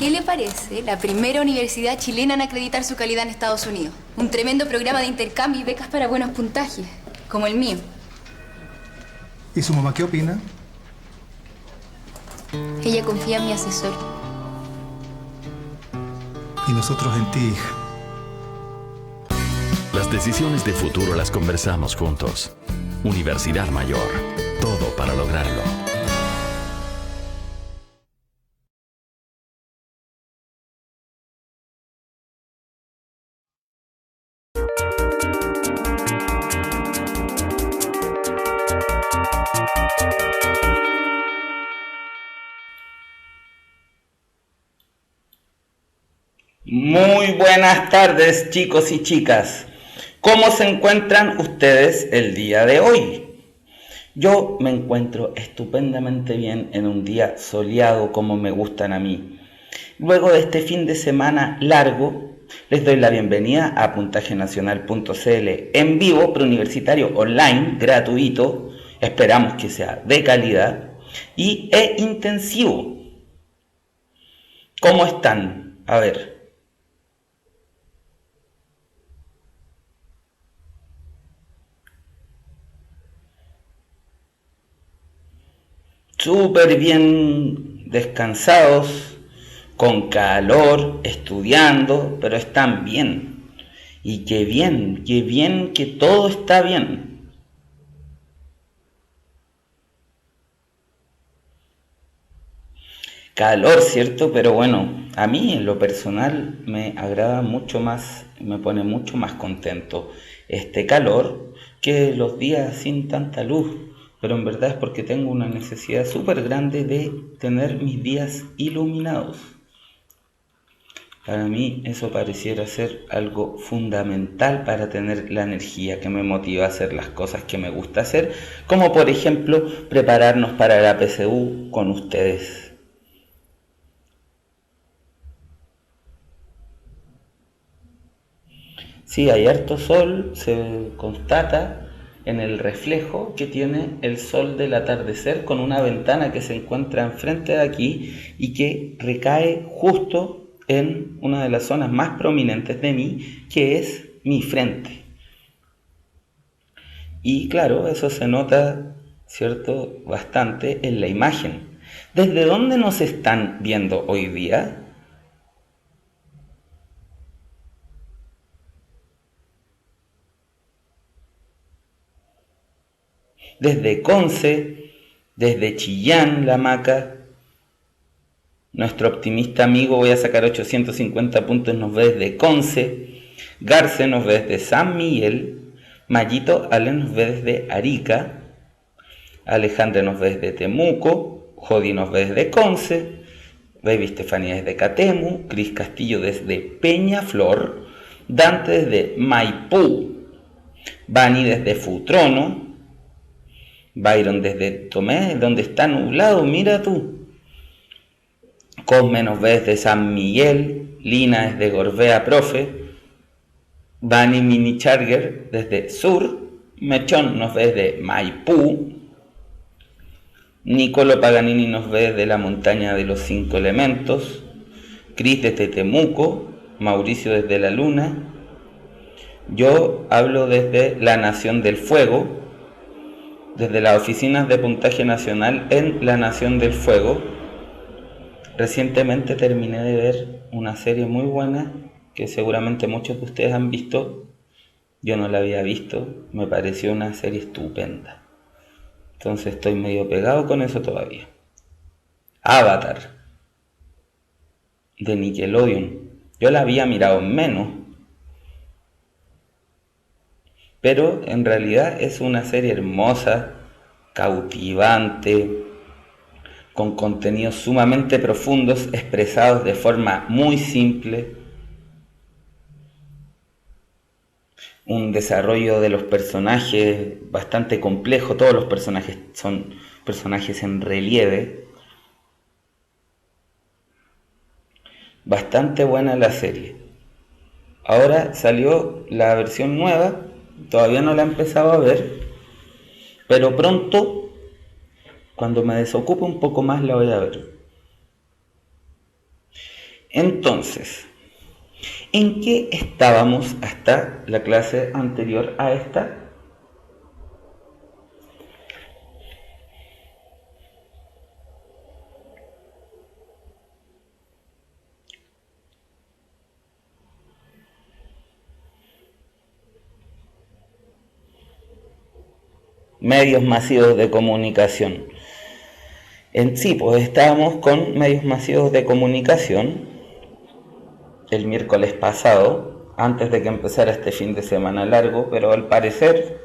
¿Qué le parece la primera universidad chilena en acreditar su calidad en Estados Unidos? Un tremendo programa de intercambio y becas para buenos puntajes, como el mío. ¿Y su mamá qué opina? Ella confía en mi asesor. Y nosotros en ti, hija. Las decisiones de futuro las conversamos juntos. Universidad Mayor. Todo para lograrlo. Muy buenas tardes, chicos y chicas. ¿Cómo se encuentran ustedes el día de hoy? Yo me encuentro estupendamente bien en un día soleado como me gustan a mí. Luego de este fin de semana largo, les doy la bienvenida a puntajenacional.cl en vivo, preuniversitario online, gratuito, esperamos que sea de calidad e intensivo. ¿Cómo están? A ver. Súper bien descansados, con calor, estudiando, pero están bien. Y qué bien que todo está bien. Calor, ¿cierto? Pero bueno, a mí en lo personal me agrada mucho más, me pone mucho más contento este calor que los días sin tanta luz. Pero en verdad es porque tengo una necesidad súper grande de tener mis días iluminados. Para mí eso pareciera ser algo fundamental para tener la energía que me motiva a hacer las cosas que me gusta hacer, como por ejemplo prepararnos para la PSU con ustedes. Sí, hay harto sol, se constata en el reflejo que tiene el sol del atardecer con una ventana que se encuentra enfrente de aquí y que recae justo en una de las zonas más prominentes de mí, que es mi frente. Y claro, eso se nota, ¿cierto?, bastante en la imagen. ¿Desde dónde nos están viendo hoy día? Desde Conce, desde Chillán, La Maca. Nuestro optimista amigo, voy a sacar 850 puntos, nos ve desde Conce. Garce nos ve desde San Miguel. Mayito Allen nos ve desde Arica. Alejandra nos ve desde Temuco. Jodi nos ve desde Conce. Baby Estefanía desde Catemu. Cris Castillo desde Peñaflor. Dante desde Maipú. Bani desde Futrono. Byron desde Tomé, donde está nublado, mira tú. Cosme nos ve desde San Miguel. Lina desde Gorbea Profe. Bani Mini Charger desde Sur. Mechón nos ve desde Maipú. Nicolo Paganini nos ve desde la montaña de los 5 elementos. Cris desde Temuco. Mauricio desde la Luna. Yo hablo desde la Nación del Fuego, desde las oficinas de puntaje nacional en la Nación del Fuego. Recientemente terminé de ver una serie muy buena que seguramente muchos de ustedes han visto. Yo no la había visto, me pareció una serie estupenda. Entonces estoy medio pegado con eso todavía. Avatar, de Nickelodeon. Yo la había mirado menos, pero en realidad es una serie hermosa, cautivante, con contenidos sumamente profundos, expresados de forma muy simple. Un desarrollo de los personajes bastante complejo, todos los personajes son personajes en relieve. Bastante buena la serie. Ahora salió la versión nueva, todavía no la he empezado a ver, pero pronto, cuando me desocupe un poco más, la voy a ver. Entonces, ¿en qué estábamos hasta la clase anterior a esta? Medios masivos de comunicación. Sí, pues estábamos con medios masivos de comunicación el miércoles pasado, antes de que empezara este fin de semana largo, pero al parecer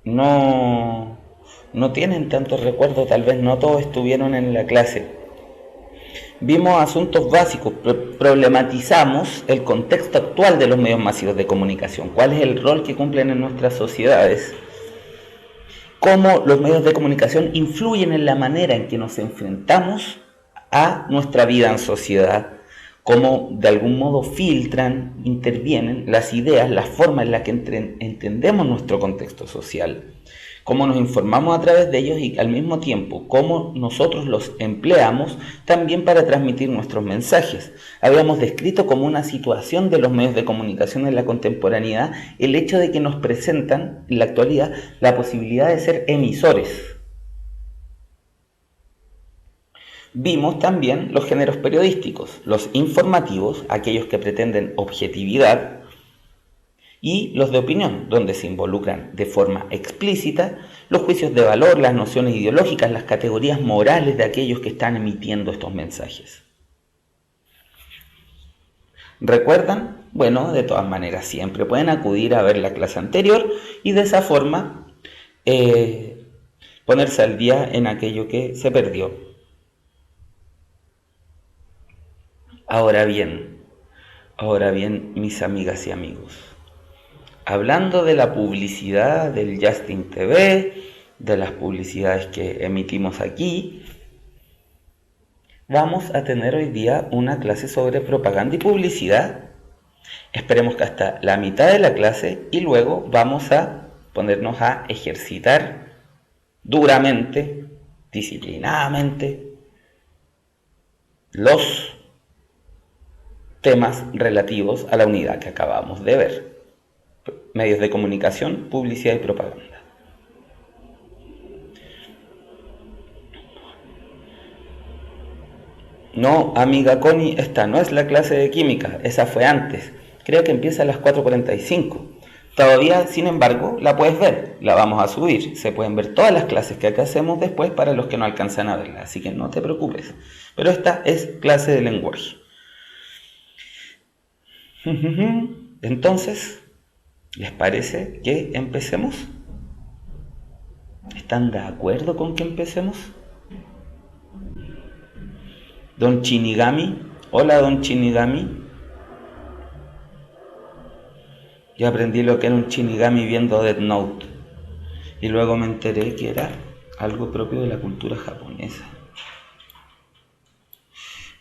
no tienen tanto recuerdo, tal vez no todos estuvieron en la clase. Vimos asuntos básicos, problematizamos el contexto actual de los medios masivos de comunicación, cuál es el rol que cumplen en nuestras sociedades, cómo los medios de comunicación influyen en la manera en que nos enfrentamos a nuestra vida en sociedad, cómo de algún modo filtran, intervienen las ideas, la forma en la que entendemos nuestro contexto social, cómo nos informamos a través de ellos y al mismo tiempo cómo nosotros los empleamos también para transmitir nuestros mensajes. Habíamos descrito como una situación de los medios de comunicación en la contemporaneidad el hecho de que nos presentan en la actualidad la posibilidad de ser emisores. Vimos también los géneros periodísticos, los informativos, aquellos que pretenden objetividad, y los de opinión, donde se involucran de forma explícita los juicios de valor, las nociones ideológicas, las categorías morales de aquellos que están emitiendo estos mensajes. ¿Recuerdan? Bueno, de todas maneras siempre pueden acudir a ver la clase anterior y de esa forma ponerse al día en aquello que se perdió. Ahora bien, mis amigas y amigos, hablando de la publicidad del Justin TV, de las publicidades que emitimos aquí, vamos a tener hoy día una clase sobre propaganda y publicidad. Esperemos que hasta la mitad de la clase y luego vamos a ponernos a ejercitar duramente, disciplinadamente, los temas relativos a la unidad que acabamos de ver. Medios de comunicación, publicidad y propaganda. No, amiga Connie, esta no es la clase de química, esa fue antes. Creo que empieza a las 4:45. Todavía, sin embargo, la puedes ver, la vamos a subir. Se pueden ver todas las clases que acá hacemos después para los que no alcanzan a verla, así que no te preocupes. Pero esta es clase de lenguaje. Entonces, ¿les parece que empecemos? ¿Están de acuerdo con que empecemos? Don Shinigami, hola Don Shinigami. Yo aprendí lo que era un Shinigami viendo Death Note y luego me enteré que era algo propio de la cultura japonesa.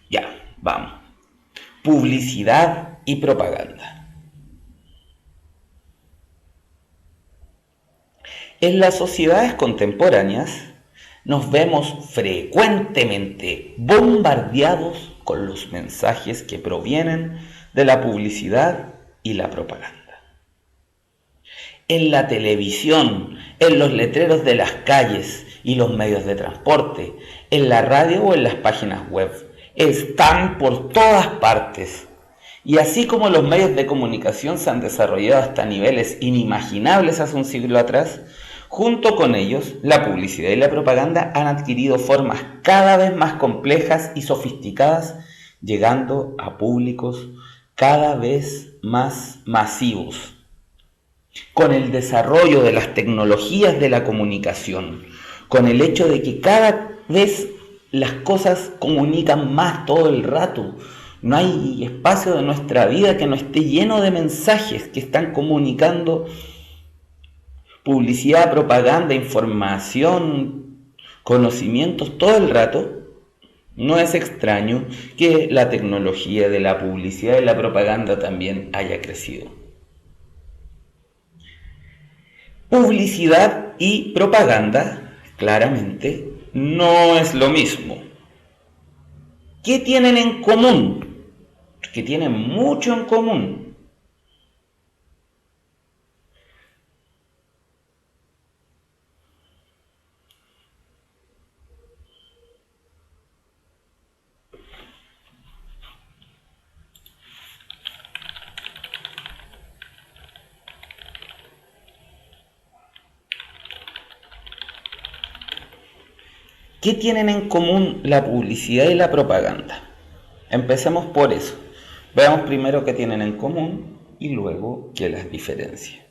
Ya, vamos. Publicidad y propaganda. En las sociedades contemporáneas nos vemos frecuentemente bombardeados con los mensajes que provienen de la publicidad y la propaganda. En la televisión, en los letreros de las calles y los medios de transporte, en la radio o en las páginas web, están por todas partes. Y así como los medios de comunicación se han desarrollado hasta niveles inimaginables hace un siglo atrás, junto con ellos, la publicidad y la propaganda han adquirido formas cada vez más complejas y sofisticadas, llegando a públicos cada vez más masivos. Con el desarrollo de las tecnologías de la comunicación, con el hecho de que cada vez las cosas comunican más todo el rato, no hay espacio de nuestra vida que no esté lleno de mensajes que están comunicando publicidad, propaganda, información, conocimientos todo el rato. No es extraño que la tecnología de la publicidad y la propaganda también haya crecido. Publicidad y propaganda, claramente, no es lo mismo. ¿Qué tienen en común? Que tienen mucho en común. ¿Qué tienen en común la publicidad y la propaganda? Empecemos por eso. Veamos primero qué tienen en común y luego qué las diferencia.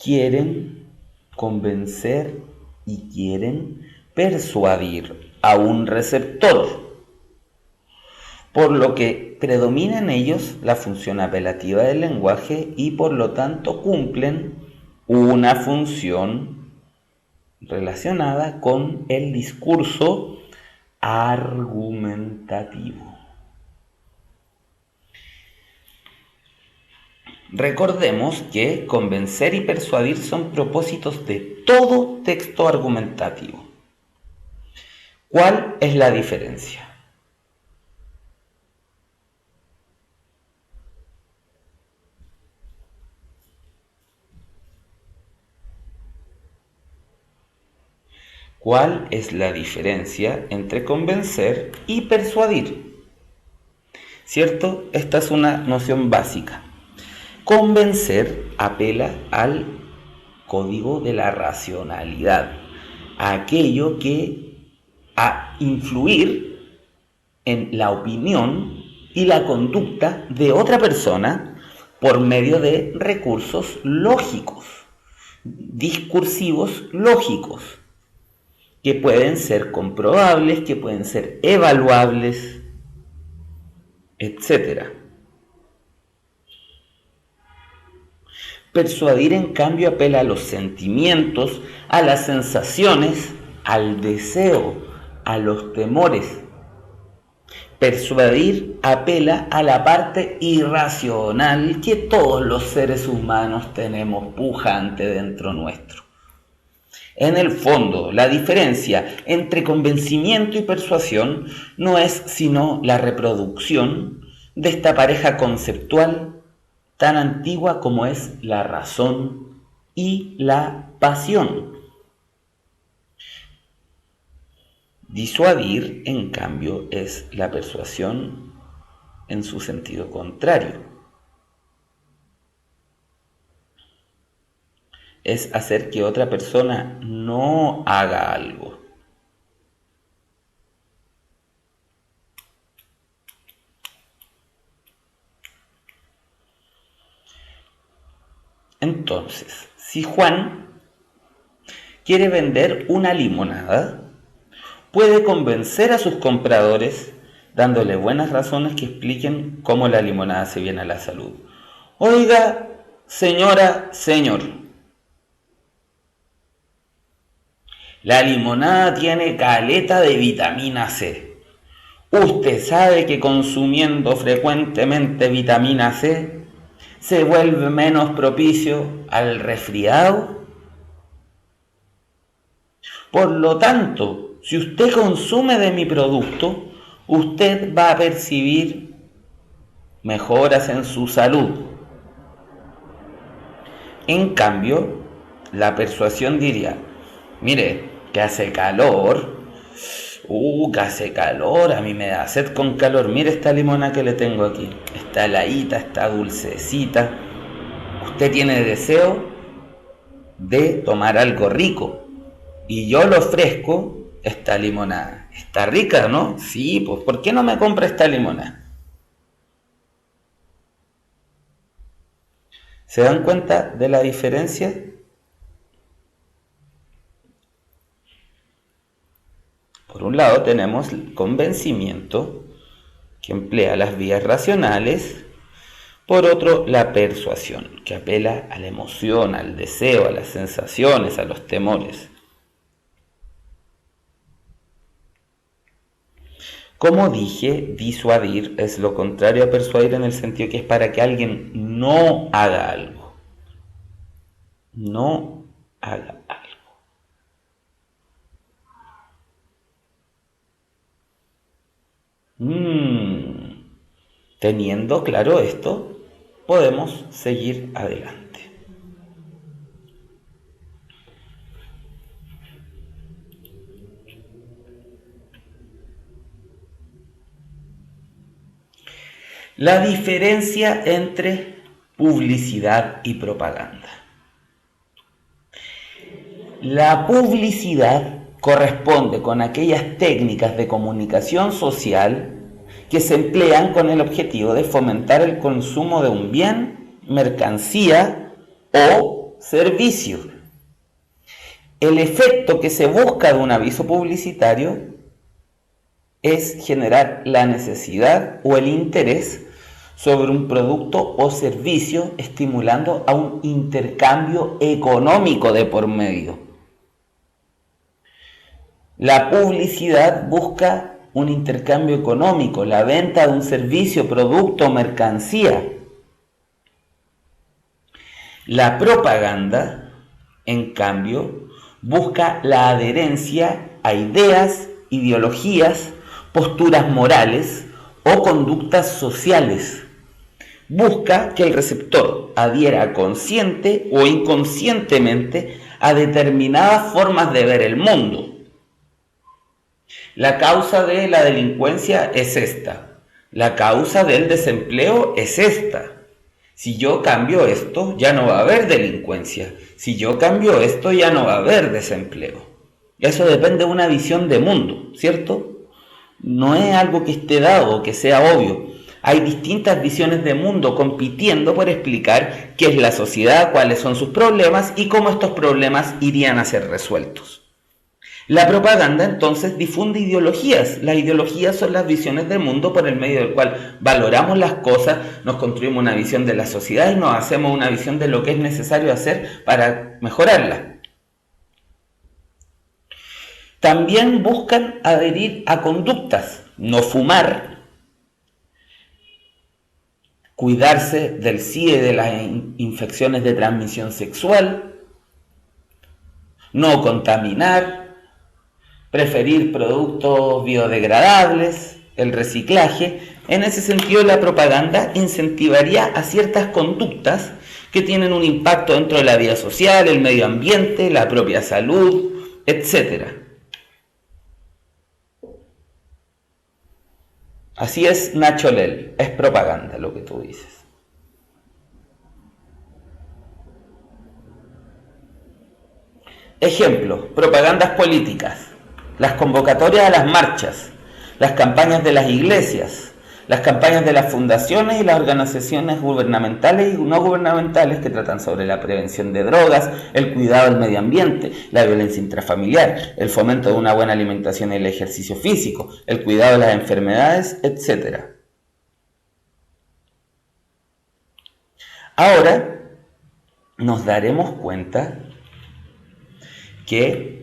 Quieren convencer y quieren persuadir a un receptor, por lo que predomina en ellos la función apelativa del lenguaje y por lo tanto cumplen una función relacionada con el discurso argumentativo. Recordemos que convencer y persuadir son propósitos de todo texto argumentativo. ¿Cuál es la diferencia? ¿Cuál es la diferencia entre convencer y persuadir? ¿Cierto? Esta es una noción básica. Convencer apela al código de la racionalidad, a aquello que a influir en la opinión y la conducta de otra persona por medio de recursos lógicos, discursivos lógicos, que pueden ser comprobables, que pueden ser evaluables, etc. Persuadir, en cambio, apela a los sentimientos, a las sensaciones, al deseo, a los temores. Persuadir apela a la parte irracional que todos los seres humanos tenemos pujante dentro nuestro. En el fondo, la diferencia entre convencimiento y persuasión no es sino la reproducción de esta pareja conceptual tan antigua como es la razón y la pasión. Disuadir, en cambio, es la persuasión en su sentido contrario. Es hacer que otra persona no haga algo. Entonces, si Juan quiere vender una limonada, puede convencer a sus compradores dándole buenas razones que expliquen cómo la limonada hace bien a la salud. Oiga, señora, señor, la limonada tiene caleta de vitamina C. ¿Usted sabe que consumiendo frecuentemente vitamina C se vuelve menos propicio al resfriado? Por lo tanto, si usted consume de mi producto, usted va a percibir mejoras en su salud. En cambio, la persuasión diría, mire, que hace calor, que hace calor, a mí me da sed con calor, mire esta limonada que le tengo aquí, está heladita, está dulcecita, usted tiene deseo de tomar algo rico, y yo le ofrezco esta limonada, está rica, ¿no? Sí, pues, ¿por qué no me compra esta limonada? ¿Se dan cuenta de la diferencia? Por un lado tenemos el convencimiento, que emplea las vías racionales. Por otro, la persuasión, que apela a la emoción, al deseo, a las sensaciones, a los temores. Como dije, disuadir es lo contrario a persuadir en el sentido que es para que alguien no haga algo. No haga algo. Teniendo claro esto, podemos seguir adelante. La diferencia entre publicidad y propaganda. La publicidad corresponde con aquellas técnicas de comunicación social que se emplean con el objetivo de fomentar el consumo de un bien, mercancía o servicio. El efecto que se busca de un aviso publicitario es generar la necesidad o el interés sobre un producto o servicio, estimulando a un intercambio económico de por medio. La publicidad busca un intercambio económico, la venta de un servicio, producto o mercancía. La propaganda, en cambio, busca la adherencia a ideas, ideologías, posturas morales o conductas sociales. Busca que el receptor adhiera consciente o inconscientemente a determinadas formas de ver el mundo. La causa de la delincuencia es esta. La causa del desempleo es esta. Si yo cambio esto, ya no va a haber delincuencia. Si yo cambio esto, ya no va a haber desempleo. Eso depende de una visión de mundo, ¿cierto? No es algo que esté dado o que sea obvio. Hay distintas visiones de mundo compitiendo por explicar qué es la sociedad, cuáles son sus problemas y cómo estos problemas irían a ser resueltos. La propaganda entonces difunde ideologías. Las ideologías son las visiones del mundo por el medio del cual valoramos las cosas, nos construimos una visión de la sociedad y nos hacemos una visión de lo que es necesario hacer para mejorarla. También buscan adherir a conductas, no fumar, cuidarse del SIDA y de las infecciones de transmisión sexual, no contaminar, preferir productos biodegradables, el reciclaje. En ese sentido, la propaganda incentivaría a ciertas conductas que tienen un impacto dentro de la vida social, el medio ambiente, la propia salud, etc. Así es, Nacho Lel, es propaganda lo que tú dices. Ejemplo, propagandas políticas, las convocatorias a las marchas, las campañas de las iglesias, las campañas de las fundaciones y las organizaciones gubernamentales y no gubernamentales que tratan sobre la prevención de drogas, el cuidado del medio ambiente, la violencia intrafamiliar, el fomento de una buena alimentación y el ejercicio físico, el cuidado de las enfermedades, etc. Ahora nos daremos cuenta que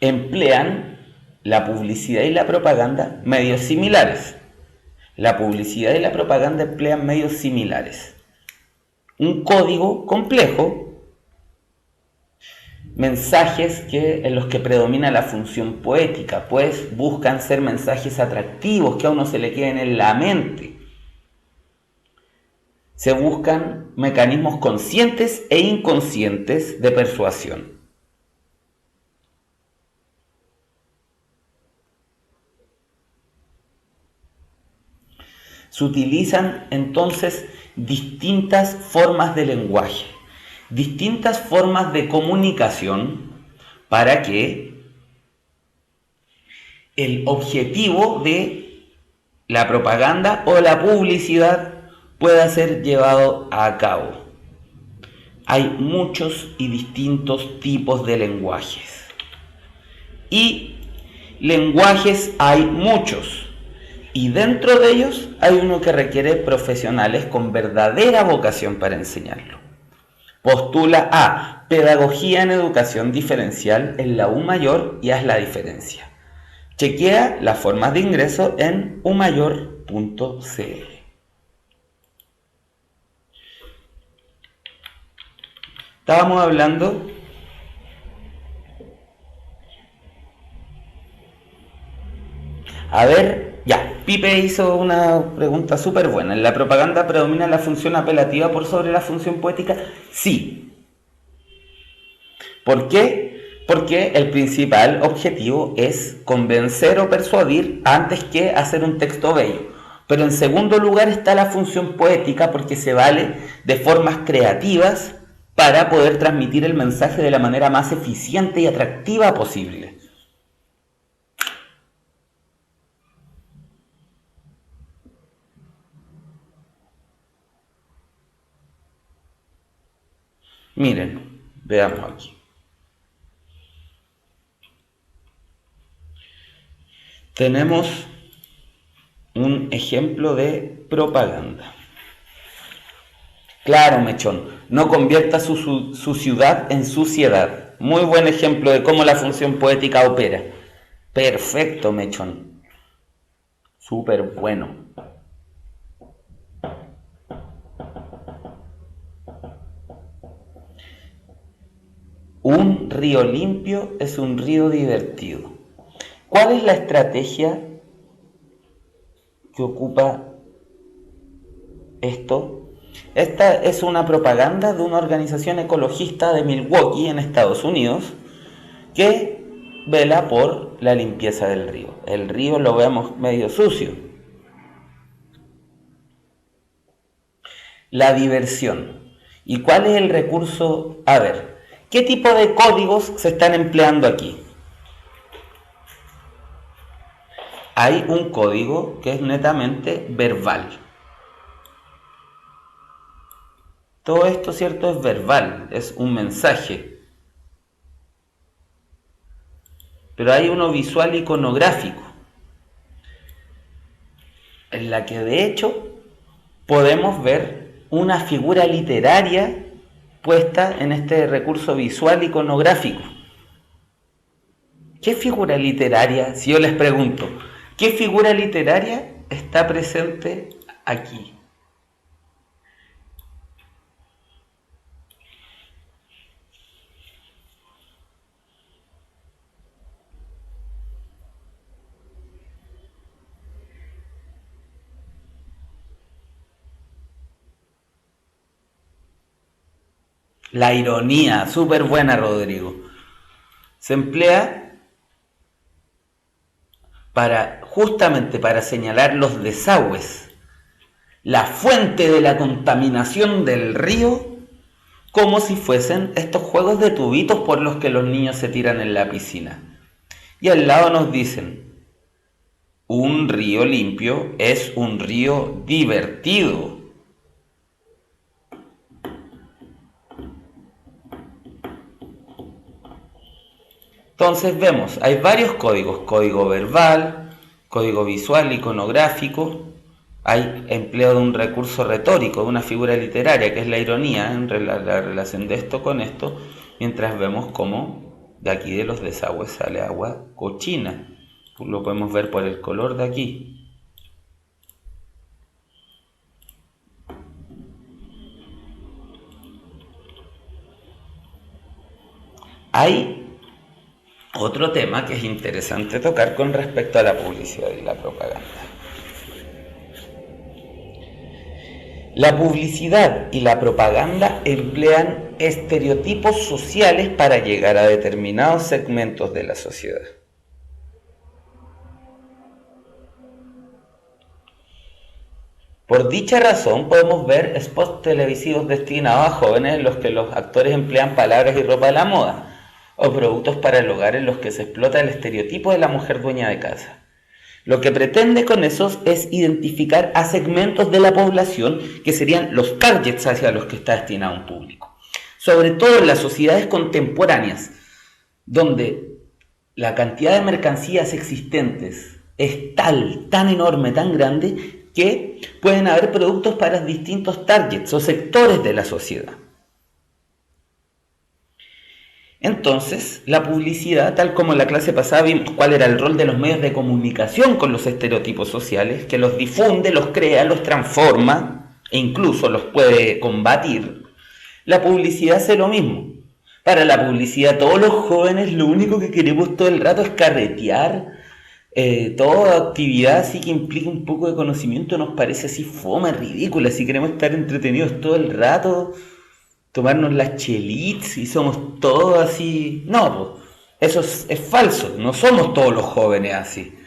emplean la publicidad y la propaganda medios similares. La publicidad y la propaganda emplean medios similares. Un código complejo, mensajes en los que predomina la función poética, pues buscan ser mensajes atractivos que a uno se le queden en la mente. Se buscan mecanismos conscientes e inconscientes de persuasión. Se utilizan entonces distintas formas de lenguaje, distintas formas de comunicación para que el objetivo de la propaganda o la publicidad pueda ser llevado a cabo. Hay muchos y distintos tipos de lenguajes. Y lenguajes hay muchos. Y dentro de ellos hay uno que requiere profesionales con verdadera vocación para enseñarlo. Postula a Pedagogía en Educación Diferencial en la U Mayor y haz la diferencia. Chequea las formas de ingreso en umayor.cl. Estábamos hablando a ver Ya, Pipe hizo una pregunta súper buena. ¿En la propaganda predomina la función apelativa por sobre la función poética? Sí. ¿Por qué? Porque el principal objetivo es convencer o persuadir antes que hacer un texto bello. Pero en segundo lugar está la función poética porque se vale de formas creativas para poder transmitir el mensaje de la manera más eficiente y atractiva posible. Miren, veamos aquí. Tenemos un ejemplo de propaganda. Claro, Mechón, no convierta su ciudad en suciedad. Muy buen ejemplo de cómo la función poética opera. Perfecto, Mechón. Súper bueno. Un río limpio es un río divertido. ¿Cuál es la estrategia que ocupa esto? Esta es una propaganda de una organización ecologista de Milwaukee, en Estados Unidos, que vela por la limpieza del río. El río lo vemos medio sucio. La diversión. ¿Y cuál es el recurso? A ver, ¿qué tipo de códigos se están empleando aquí? Hay un código que es netamente verbal. Todo esto, ¿cierto?, es verbal, es un mensaje. Pero hay uno visual iconográfico, en la que de hecho podemos ver una figura literaria puesta en este recurso visual iconográfico. ¿Qué figura literaria? Si yo les pregunto, ¿qué figura literaria está presente aquí? La ironía, súper buena, Rodrigo. Se emplea justamente para señalar los desagües, la fuente de la contaminación del río, como si fuesen estos juegos de tubitos por los que los niños se tiran en la piscina. Y al lado nos dicen, un río limpio es un río divertido. Entonces vemos, hay varios códigos, código verbal, código visual, iconográfico, hay empleo de un recurso retórico, de una figura literaria, que es la ironía, en la relación de esto con esto, mientras vemos cómo de aquí de los desagües sale agua cochina. Lo podemos ver por el color de aquí. Hay otro tema que es interesante tocar con respecto a la publicidad y la propaganda. La publicidad y la propaganda emplean estereotipos sociales para llegar a determinados segmentos de la sociedad. Por dicha razón podemos ver spots televisivos destinados a jóvenes en los que los actores emplean palabras y ropa de la moda, o productos para el hogar en los que se explota el estereotipo de la mujer dueña de casa. Lo que pretende con eso es identificar a segmentos de la población que serían los targets hacia los que está destinado un público. Sobre todo en las sociedades contemporáneas, donde la cantidad de mercancías existentes es tan enorme, tan grande, que pueden haber productos para distintos targets o sectores de la sociedad. Entonces, la publicidad, tal como en la clase pasada vimos cuál era el rol de los medios de comunicación con los estereotipos sociales, que los difunde, los crea, los transforma e incluso los puede combatir, la publicidad hace lo mismo. Para la publicidad, todos los jóvenes lo único que queremos todo el rato es carretear, toda actividad así que implique un poco de conocimiento nos parece así fome, ridícula. Si queremos estar entretenidos todo el rato, tomarnos las chelitas y somos todos así. No, pues, eso es falso. No somos todos los jóvenes así.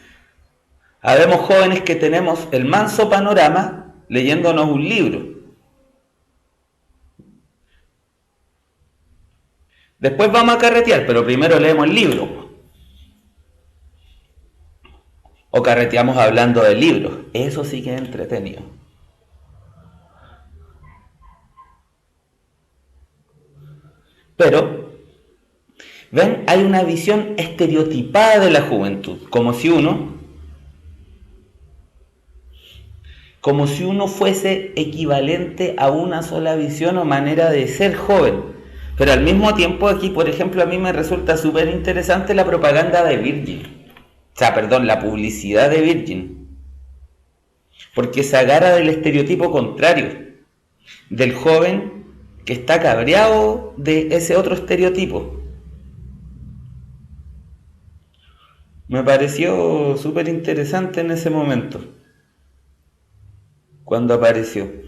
Habemos jóvenes que tenemos el manso panorama leyéndonos un libro. Después vamos a carretear, pero primero leemos el libro. O carreteamos hablando del libro. Eso sí que es entretenido. Pero, ven, hay una visión estereotipada de la juventud, como si uno fuese equivalente a una sola visión o manera de ser joven. Pero al mismo tiempo aquí, por ejemplo, a mí me resulta súper interesante la propaganda de Virgin. La publicidad de Virgin. Porque se agarra del estereotipo contrario, del joven que está cabreado de ese otro estereotipo. Me pareció súper interesante en ese momento, cuando apareció.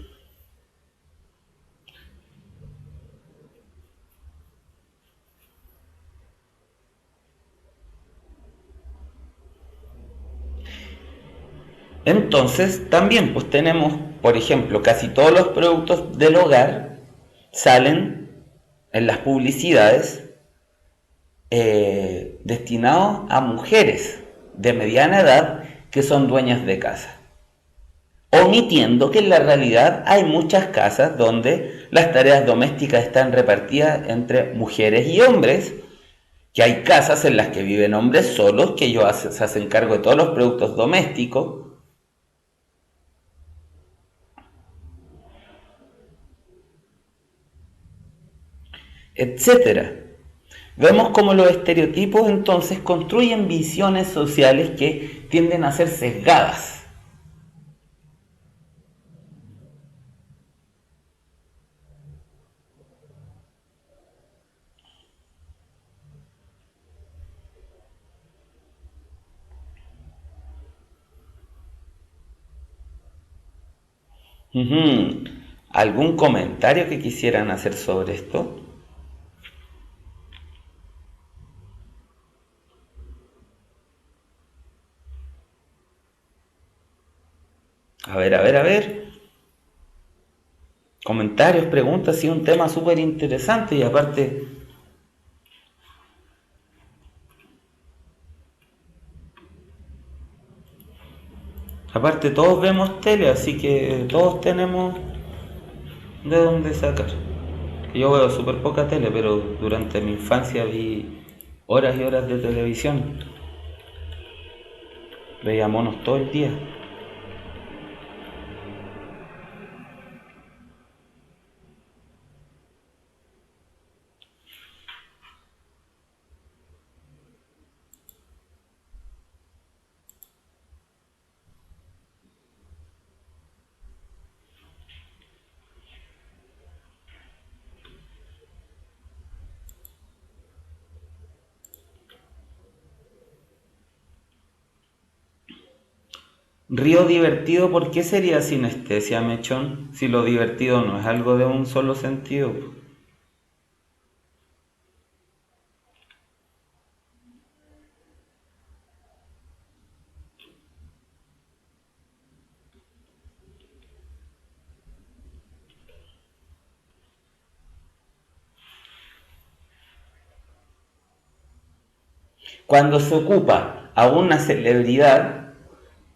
Entonces, también pues tenemos, por ejemplo, casi todos los productos del hogar salen en las publicidades destinados a mujeres de mediana edad que son dueñas de casa, omitiendo que en la realidad hay muchas casas donde las tareas domésticas están repartidas entre mujeres y hombres, que hay casas en las que viven hombres solos, que ellos se hacen cargo de todos los productos domésticos, etcétera. Vemos cómo los estereotipos entonces construyen visiones sociales que tienden a ser sesgadas. ¿Algún comentario que quisieran hacer sobre esto? A ver. Comentarios, preguntas, sí, un tema súper interesante y aparte todos vemos tele, así que todos tenemos de dónde sacar. Yo veo súper poca tele, pero durante mi infancia vi horas y horas de televisión. Veía monos todo el día. Río divertido, ¿por qué sería sinestesia, mechón? Si lo divertido no es algo de un solo sentido. Cuando se ocupa a una celebridad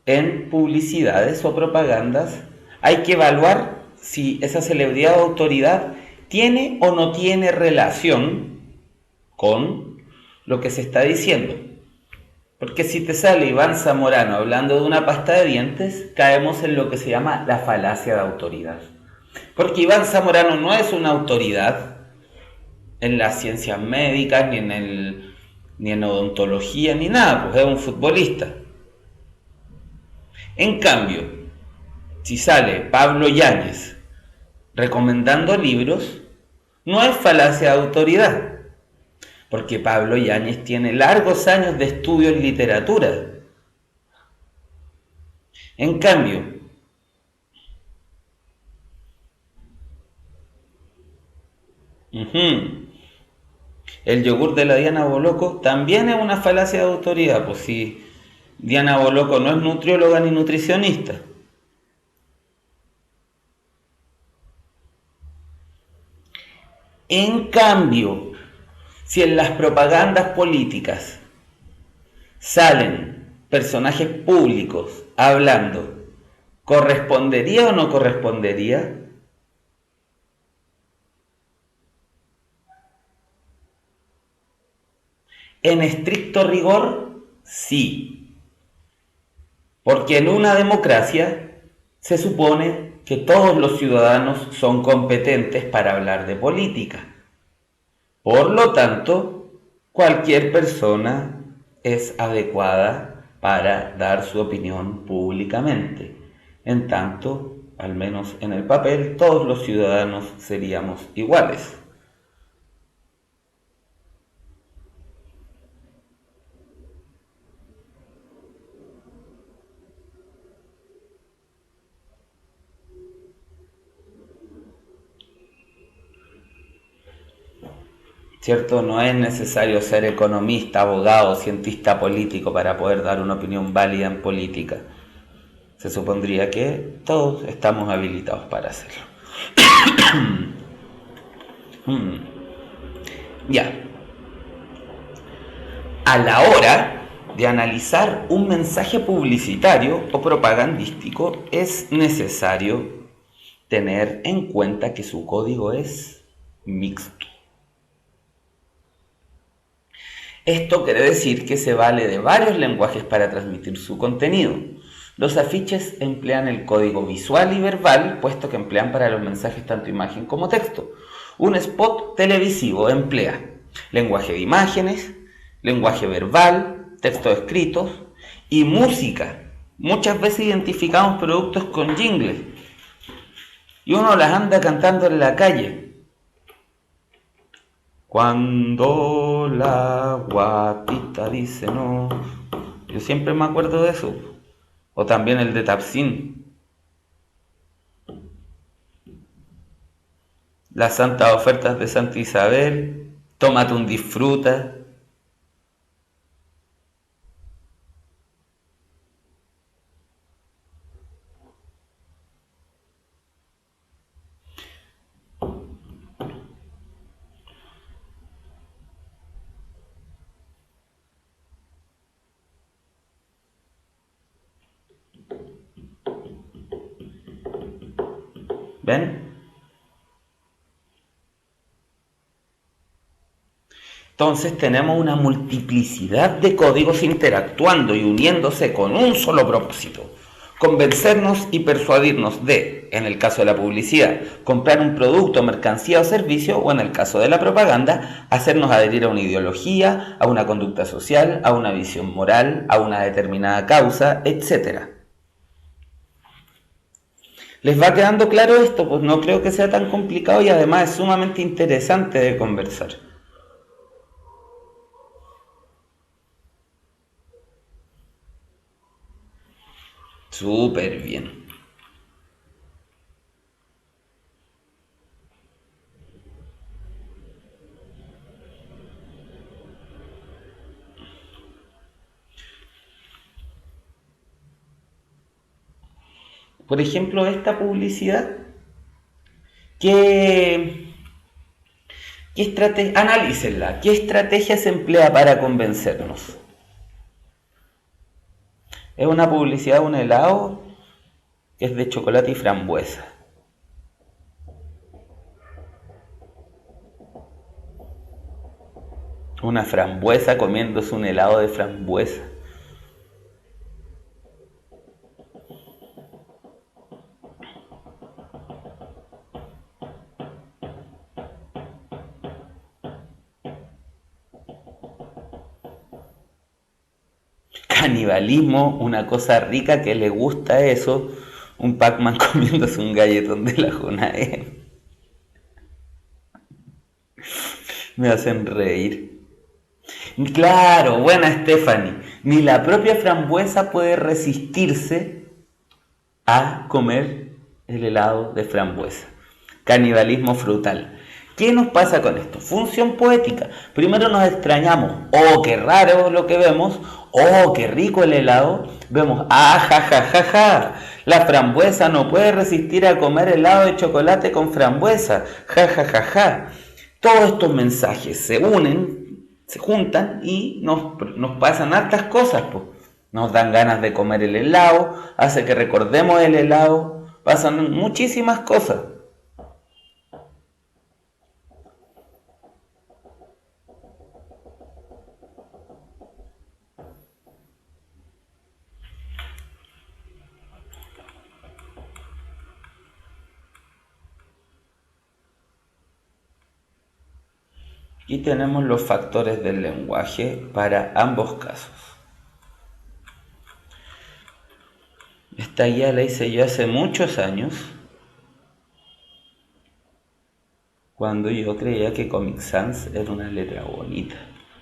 en publicidades o propagandas, hay que evaluar si esa celebridad o autoridad tiene o no tiene relación con lo que se está diciendo. Porque si te sale Iván Zamorano hablando de una pasta de dientes, caemos en lo que se llama la falacia de autoridad. Porque Iván Zamorano no es una autoridad en las ciencias médicas, ni en odontología, ni nada, pues es un futbolista. En cambio, si sale Pablo Yáñez recomendando libros, no es falacia de autoridad, porque Pablo Yáñez tiene largos años de estudio en literatura En cambio, el yogur de la Diana Boloco también es una falacia de autoridad, pues si Diana Boloco no es nutrióloga ni nutricionista. En cambio, si en las propagandas políticas salen personajes públicos hablando, ¿correspondería o no correspondería? En estricto rigor, sí. Porque en una democracia se supone que todos los ciudadanos son competentes para hablar de política. Por lo tanto, cualquier persona es adecuada para dar su opinión públicamente. En tanto, al menos en el papel, todos los ciudadanos seríamos iguales. ¿Cierto? No es necesario ser economista, abogado, cientista político para poder dar una opinión válida en política. Se supondría que todos estamos habilitados para hacerlo. Ya. A la hora de analizar un mensaje publicitario o propagandístico, es necesario tener en cuenta que su código es mixto. Esto quiere decir que se vale de varios lenguajes para transmitir su contenido. Los afiches emplean el código visual y verbal, puesto que emplean para los mensajes tanto imagen como texto. Un spot televisivo emplea lenguaje de imágenes, lenguaje verbal, textos escritos y música. Muchas veces identificamos productos con jingles y uno las anda cantando en la calle. Cuando la guatita dice no. Yo siempre me acuerdo de eso. O también el de Tapsin. Las santas ofertas de Santa Isabel. Tómate un disfruta. ¿Ven? Entonces tenemos una multiplicidad de códigos interactuando y uniéndose con un solo propósito: convencernos y persuadirnos de, en el caso de la publicidad, comprar un producto, mercancía o servicio, o en el caso de la propaganda, hacernos adherir a una ideología, a una conducta social, a una visión moral, a una determinada causa, etc. ¿Les va quedando claro esto? Pues no creo que sea tan complicado y además es sumamente interesante de conversar. Súper bien. Por ejemplo, esta publicidad, analícenla. ¿Qué estrategia se emplea para convencernos? Es una publicidad de un helado que es de chocolate y frambuesa. Una frambuesa comiéndose un helado de frambuesa. Canibalismo, una cosa rica que le gusta eso, un Pac-Man comiéndose un galletón de la Junae. Me hacen reír. Claro, buena Stephanie. Ni la propia frambuesa puede resistirse a comer el helado de frambuesa. Canibalismo frutal. ¿Qué nos pasa con esto? Función poética. Primero nos extrañamos. ¡Oh, qué raro lo que vemos! ¡Oh, qué rico el helado! Vemos, ¡ah, ja, ja, ja, ja! La frambuesa no puede resistir a comer helado de chocolate con frambuesa. ¡Ja, ja, ja, ja! Todos estos mensajes se unen, se juntan y nos pasan hartas cosas, pues. Nos dan ganas de comer el helado, hace que recordemos el helado, pasan muchísimas cosas. Aquí tenemos los factores del lenguaje para ambos casos. Esta guía la hice yo hace muchos años, cuando yo creía que Comic Sans era una letra bonita.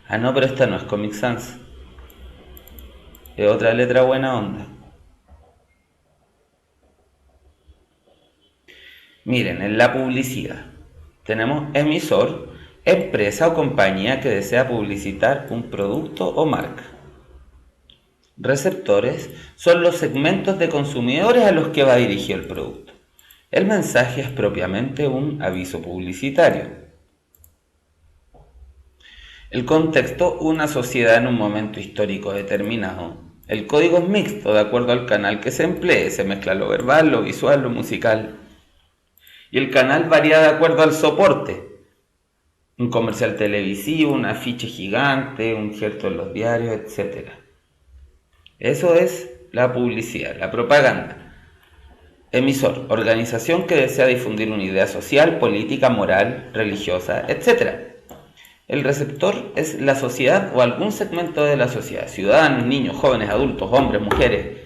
Ah, no, pero esta no es Comic Sans. Es otra letra buena onda. Miren, en la publicidad tenemos emisor, empresa o compañía que desea publicitar un producto o marca. Receptores son los segmentos de consumidores a los que va dirigido el producto. El mensaje es propiamente un aviso publicitario. El contexto, una sociedad en un momento histórico determinado. El código es mixto, de acuerdo al canal que se emplee, se mezcla lo verbal, lo visual, lo musical. Y el canal varía de acuerdo al soporte. Un comercial televisivo, un afiche gigante, un injerto en los diarios, etc. Eso es la publicidad, la propaganda. Emisor, organización que desea difundir una idea social, política, moral, religiosa, etc. El receptor es la sociedad o algún segmento de la sociedad, ciudadanos, niños, jóvenes, adultos, hombres, mujeres,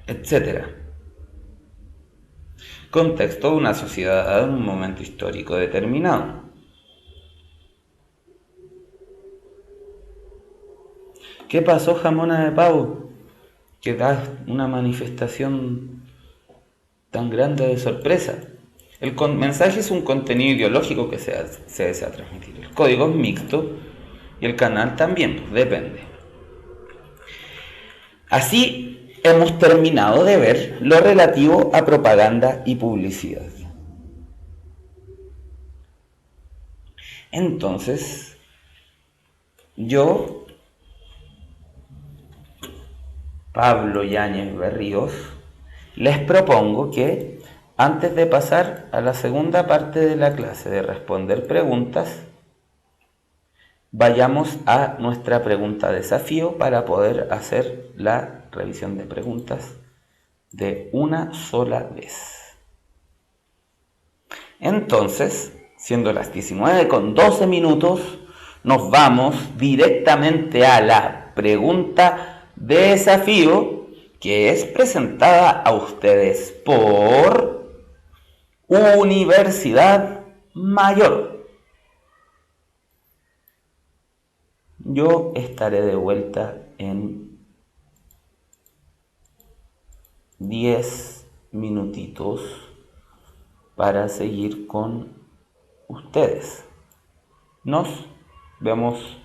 etc. Contexto de una sociedad en un momento histórico determinado. ¿Qué pasó, jamona de pavo? Que da una manifestación tan grande de sorpresa. El mensaje es un contenido ideológico que se desea transmitir. El código es mixto y el canal también, pues depende. Así hemos terminado de ver lo relativo a propaganda y publicidad. Entonces, yo, Pablo Yáñez Berríos, les propongo que antes de pasar a la segunda parte de la clase de responder preguntas, vayamos a nuestra pregunta desafío para poder hacer la revisión de preguntas de una sola vez. Entonces, siendo las 19:12, nos vamos directamente a la pregunta de desafío, que es presentada a ustedes por Universidad Mayor. Yo estaré de vuelta en 10 minutitos para seguir con ustedes. Nos vemos.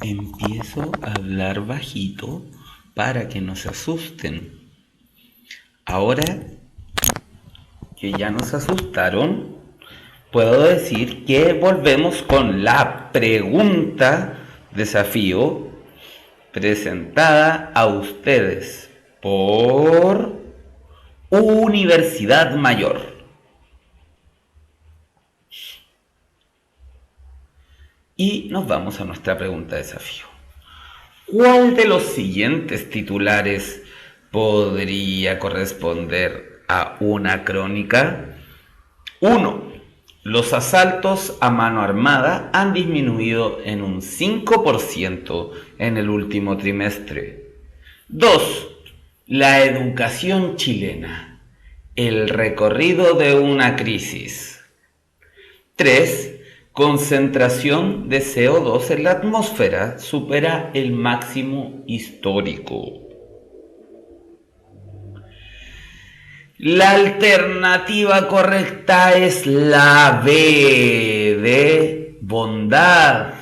Empiezo a hablar bajito para que no se asusten. Ahora que ya nos asustaron, puedo decir que volvemos con la pregunta desafío presentada a ustedes por Universidad Mayor. Y nos vamos a nuestra pregunta desafío. ¿Cuál de los siguientes titulares podría corresponder a una crónica? 1. Los asaltos a mano armada han disminuido en un 5% en el último trimestre. 2. La educación chilena. El recorrido de una crisis. 3. Concentración de CO2 en la atmósfera supera el máximo histórico. La alternativa correcta es la B, de bondad,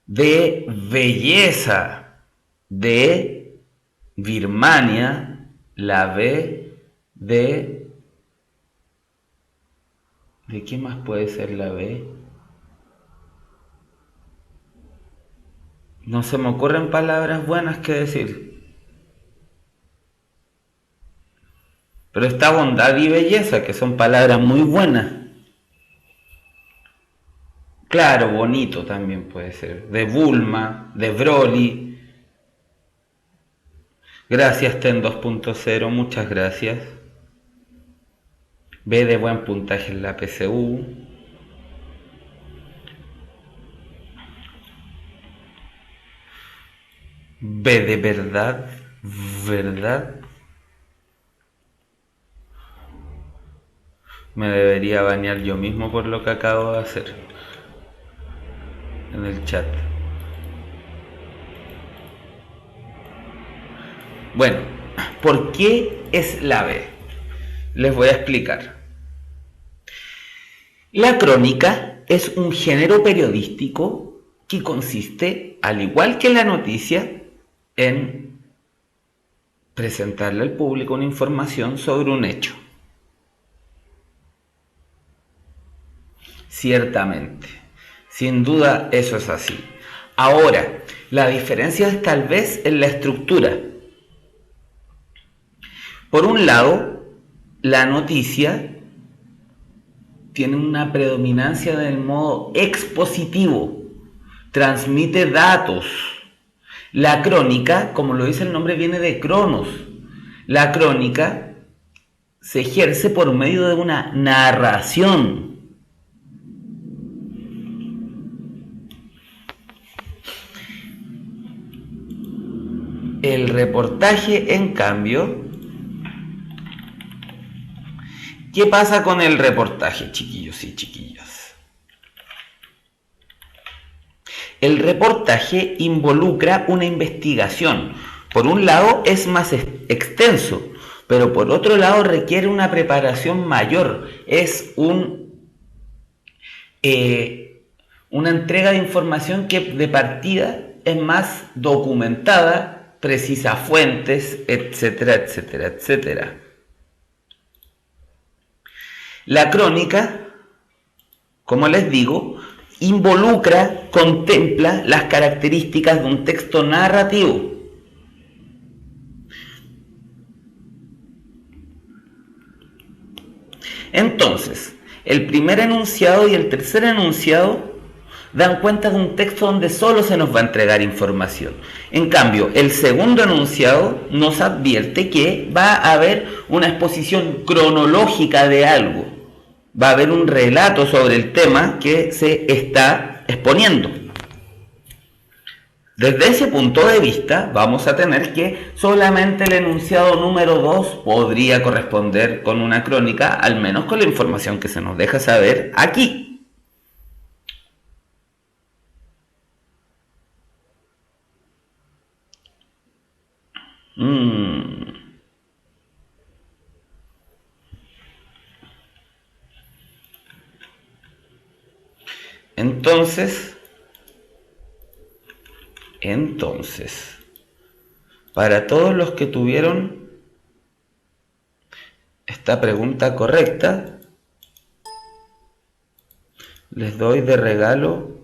de belleza, de Birmania, la B de... ¿De qué más puede ser la B? No se me ocurren palabras buenas que decir. Pero está bondad y belleza, que son palabras muy buenas. Claro, bonito también puede ser. De Bulma, de Broly. Gracias, Ten 2.0, muchas gracias. B de buen puntaje en la PSU. B de verdad, verdad. Me debería banear yo mismo por lo que acabo de hacer en el chat. Bueno, ¿por qué es la B? Les voy a explicar. La crónica es un género periodístico que consiste, al igual que la noticia, en presentarle al público una información sobre un hecho. Ciertamente, sin duda eso es así. Ahora, la diferencia es tal vez en la estructura. Por un lado, la noticia tiene una predominancia del modo expositivo, transmite datos. La crónica, como lo dice el nombre, viene de cronos. La crónica se ejerce por medio de una narración. El reportaje, en cambio, ¿qué pasa con el reportaje, chiquillos y chiquillas? El reportaje involucra una investigación. Por un lado es más extenso, pero por otro lado requiere una preparación mayor. Es una entrega de información que de partida es más documentada, precisa fuentes, etcétera, etcétera, etcétera. La crónica, como les digo, involucra, contempla las características de un texto narrativo. Entonces, el primer enunciado y el tercer enunciado dan cuenta de un texto donde solo se nos va a entregar información. En cambio, el segundo enunciado nos advierte que va a haber una exposición cronológica de algo. Va a haber un relato sobre el tema que se está exponiendo. Desde ese punto de vista, vamos a tener que solamente el enunciado número 2 podría corresponder con una crónica, al menos con la información que se nos deja saber aquí. Entonces, Entonces, para todos los que tuvieron esta pregunta correcta, les doy de regalo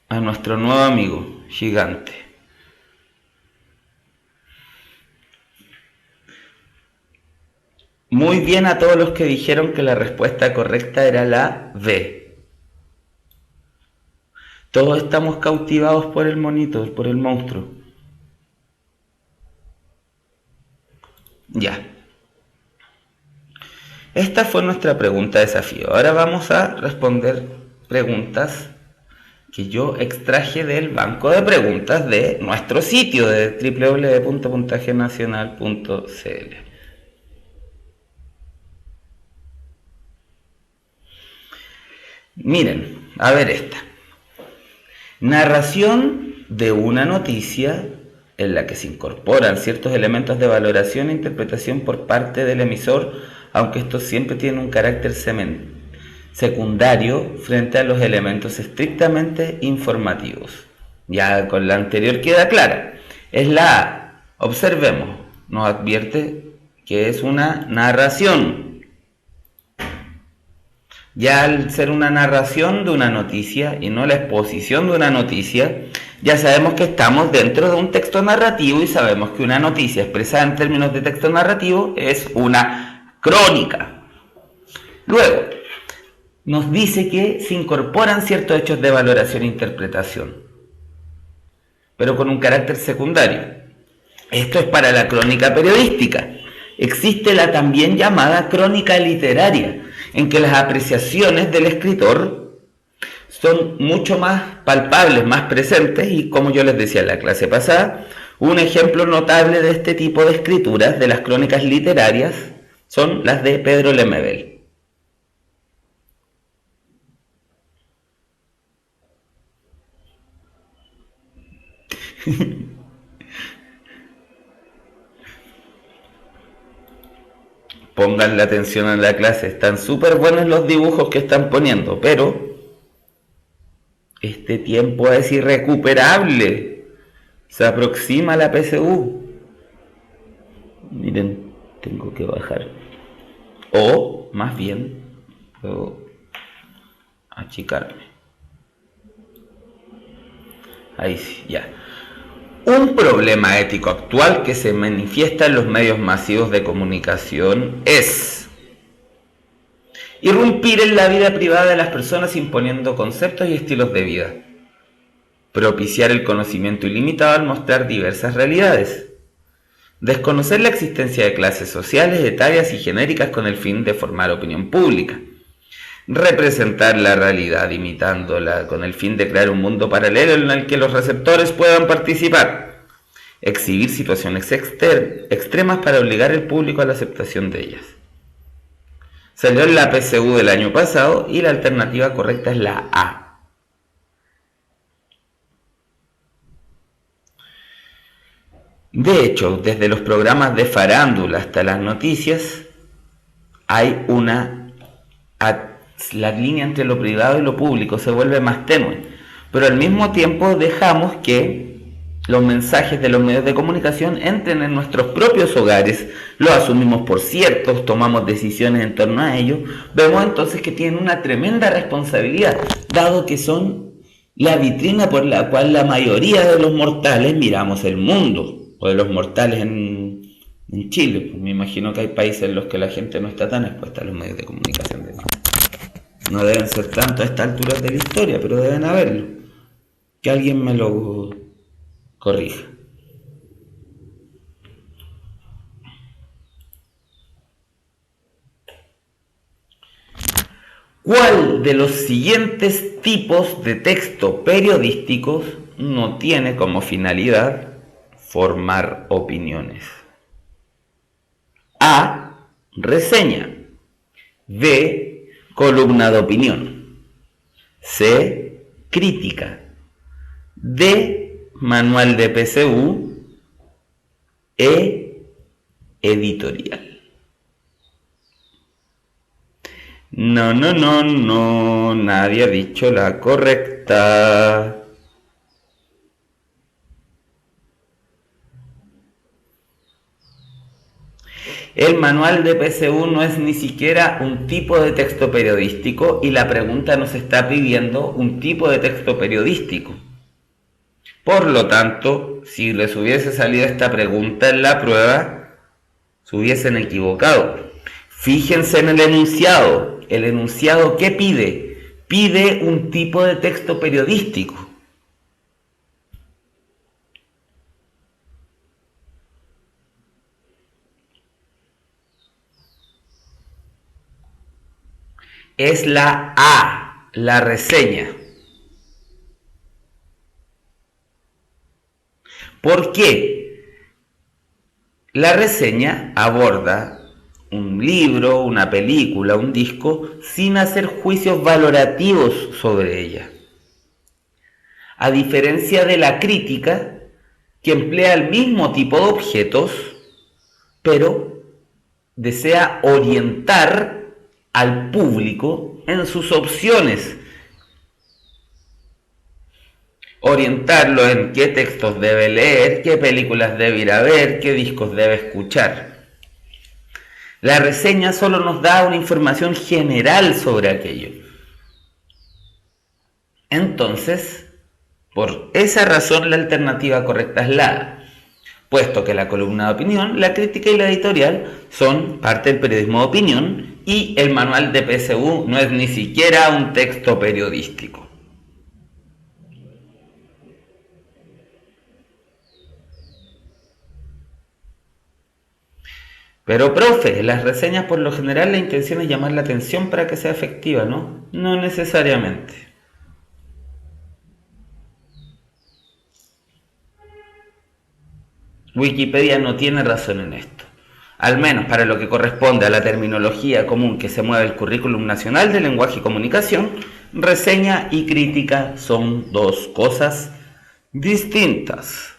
a nuestro nuevo amigo gigante. Muy bien a todos los que dijeron que la respuesta correcta era la B. Todos estamos cautivados por el monito, por el monstruo. Ya. Esta fue nuestra pregunta desafío. Ahora vamos a responder preguntas que yo extraje del banco de preguntas de nuestro sitio de www.puntajenacional.cl. Miren, a ver esta. Narración de una noticia en la que se incorporan ciertos elementos de valoración e interpretación por parte del emisor, aunque estos siempre tienen un carácter secundario frente a los elementos estrictamente informativos. Ya con la anterior queda clara. Es la A. Observemos. Nos advierte que es una narración. Ya al ser una narración de una noticia y no la exposición de una noticia, ya sabemos que estamos dentro de un texto narrativo y sabemos que una noticia expresada en términos de texto narrativo es una crónica. Luego, nos dice que se incorporan ciertos hechos de valoración e interpretación, pero con un carácter secundario. Esto es para la crónica periodística. Existe la también llamada crónica literaria, en que las apreciaciones del escritor son mucho más palpables, más presentes, y como yo les decía en la clase pasada, un ejemplo notable de este tipo de escrituras de las crónicas literarias son las de Pedro Lemebel. Pónganle atención en la clase, están súper buenos los dibujos que están poniendo, pero este tiempo es irrecuperable. Se aproxima la PSU. Miren, tengo que bajar. O, más bien, puedo achicarme. Ahí sí, ya. Un problema ético actual que se manifiesta en los medios masivos de comunicación es irrumpir en la vida privada de las personas imponiendo conceptos y estilos de vida, propiciar el conocimiento ilimitado al mostrar diversas realidades, desconocer la existencia de clases sociales, etarias y genéricas con el fin de formar opinión pública, representar la realidad imitándola con el fin de crear un mundo paralelo en el que los receptores puedan participar, exhibir situaciones extremas para obligar al público a la aceptación de ellas. Salió en la PSU del año pasado y la alternativa correcta es la A. De hecho, desde los programas de farándula hasta las noticias, hay la línea entre lo privado y lo público se vuelve más tenue, pero al mismo tiempo dejamos que los mensajes de los medios de comunicación entren en nuestros propios hogares, los asumimos por ciertos, tomamos decisiones en torno a ellos. Vemos entonces que tienen una tremenda responsabilidad, dado que son la vitrina por la cual la mayoría de los mortales miramos el mundo, o de los mortales en Chile. Pues me imagino que hay países en los que la gente no está tan expuesta a los medios de comunicación de masas. No deben ser tanto a esta altura de la historia, pero deben haberlo. Que alguien me lo corrija. ¿Cuál de los siguientes tipos de texto periodísticos no tiene como finalidad formar opiniones? A. Reseña. B. Columna de opinión. C. Crítica. D. Manual de PSU. E. Editorial. No, no, no, no, nadie ha dicho la correcta. El manual de PSU no es ni siquiera un tipo de texto periodístico y la pregunta nos está pidiendo un tipo de texto periodístico. Por lo tanto, si les hubiese salido esta pregunta en la prueba, se hubiesen equivocado. Fíjense en el enunciado. ¿El enunciado qué pide? Pide un tipo de texto periodístico. Es la A, la reseña. ¿Por qué? La reseña aborda un libro, una película, un disco, sin hacer juicios valorativos sobre ella. A diferencia de la crítica, que emplea el mismo tipo de objetos, pero desea orientar al público en sus opciones. Orientarlo en qué textos debe leer, qué películas debe ir a ver, qué discos debe escuchar. La reseña solo nos da una información general sobre aquello. Entonces, por esa razón la alternativa correcta es la A, puesto que la columna de opinión, la crítica y la editorial son parte del periodismo de opinión y el manual de PSU no es ni siquiera un texto periodístico. Pero profe, las reseñas por lo general la intención es llamar la atención para que sea efectiva, ¿no? No necesariamente. Wikipedia no tiene razón en esto. Al menos para lo que corresponde a la terminología común que se mueve el Currículum Nacional de Lenguaje y Comunicación, reseña y crítica son dos cosas distintas.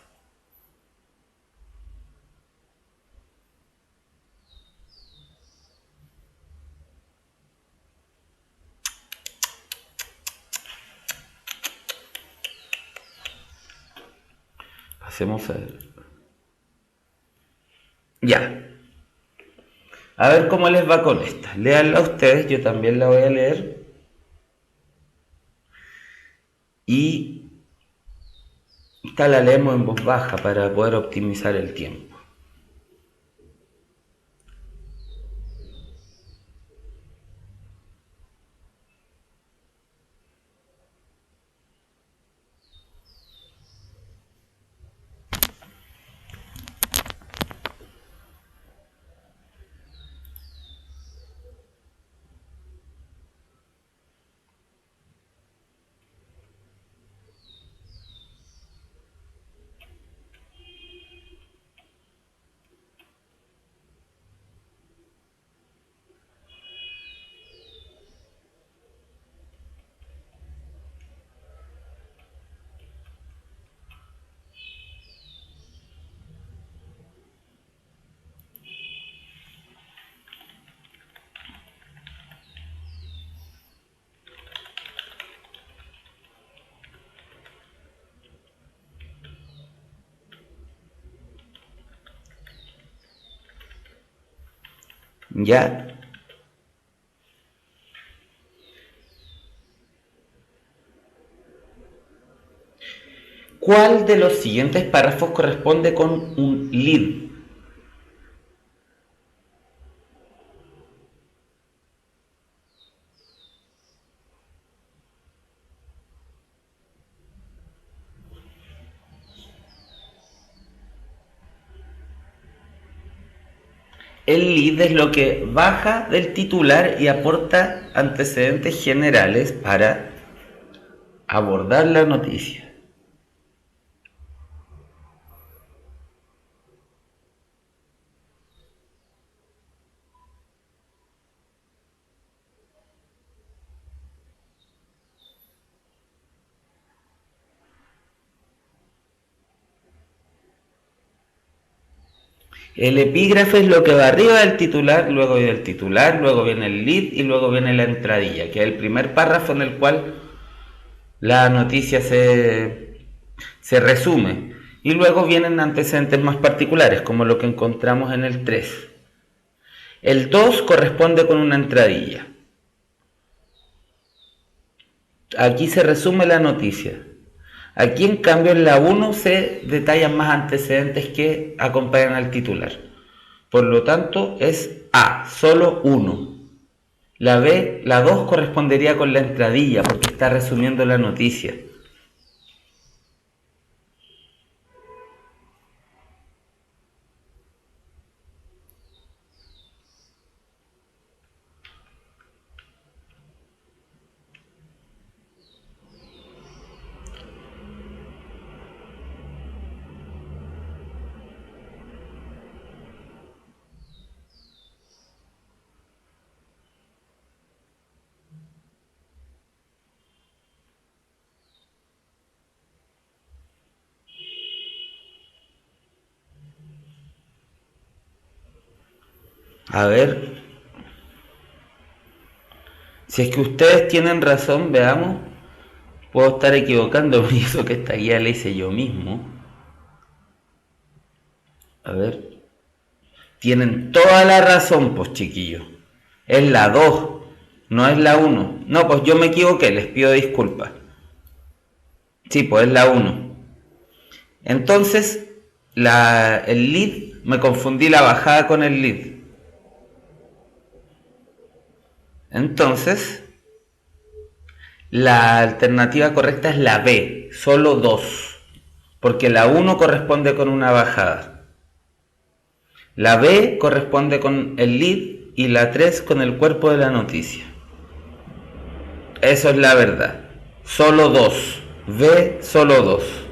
Pasemos a ver. Ya. A ver cómo les va con esta. Léanla ustedes, yo también la voy a leer. Y esta la leemos en voz baja para poder optimizar el tiempo. Ya. ¿Cuál de los siguientes párrafos corresponde con un lead? El lead es lo que baja del titular y aporta antecedentes generales para abordar la noticia. El epígrafe es lo que va arriba del titular, luego viene el titular, luego viene el lead y luego viene la entradilla, que es el primer párrafo en el cual la noticia se resume. Y luego vienen antecedentes más particulares, como lo que encontramos en el 3. El 2 corresponde con una entradilla. Aquí se resume la noticia. Aquí en cambio en la 1 se detallan más antecedentes que acompañan al titular. Por lo tanto es A, solo 1. La B, la 2 correspondería con la entradilla porque está resumiendo la noticia. A ver, si es que ustedes tienen razón, veamos. Puedo estar equivocándome y eso que esta guía la hice yo mismo. A ver. Tienen toda la razón, pues chiquillos. Es la 2, no es la 1. No, pues yo me equivoqué, les pido disculpas. Sí, pues es la 1. Entonces, el lead, me confundí la bajada con el lead. Entonces, la alternativa correcta es la B, solo 2. Porque la 1 corresponde con una bajada. La B corresponde con el lead y la 3 con el cuerpo de la noticia. Eso es la verdad. Solo 2. B, solo 2.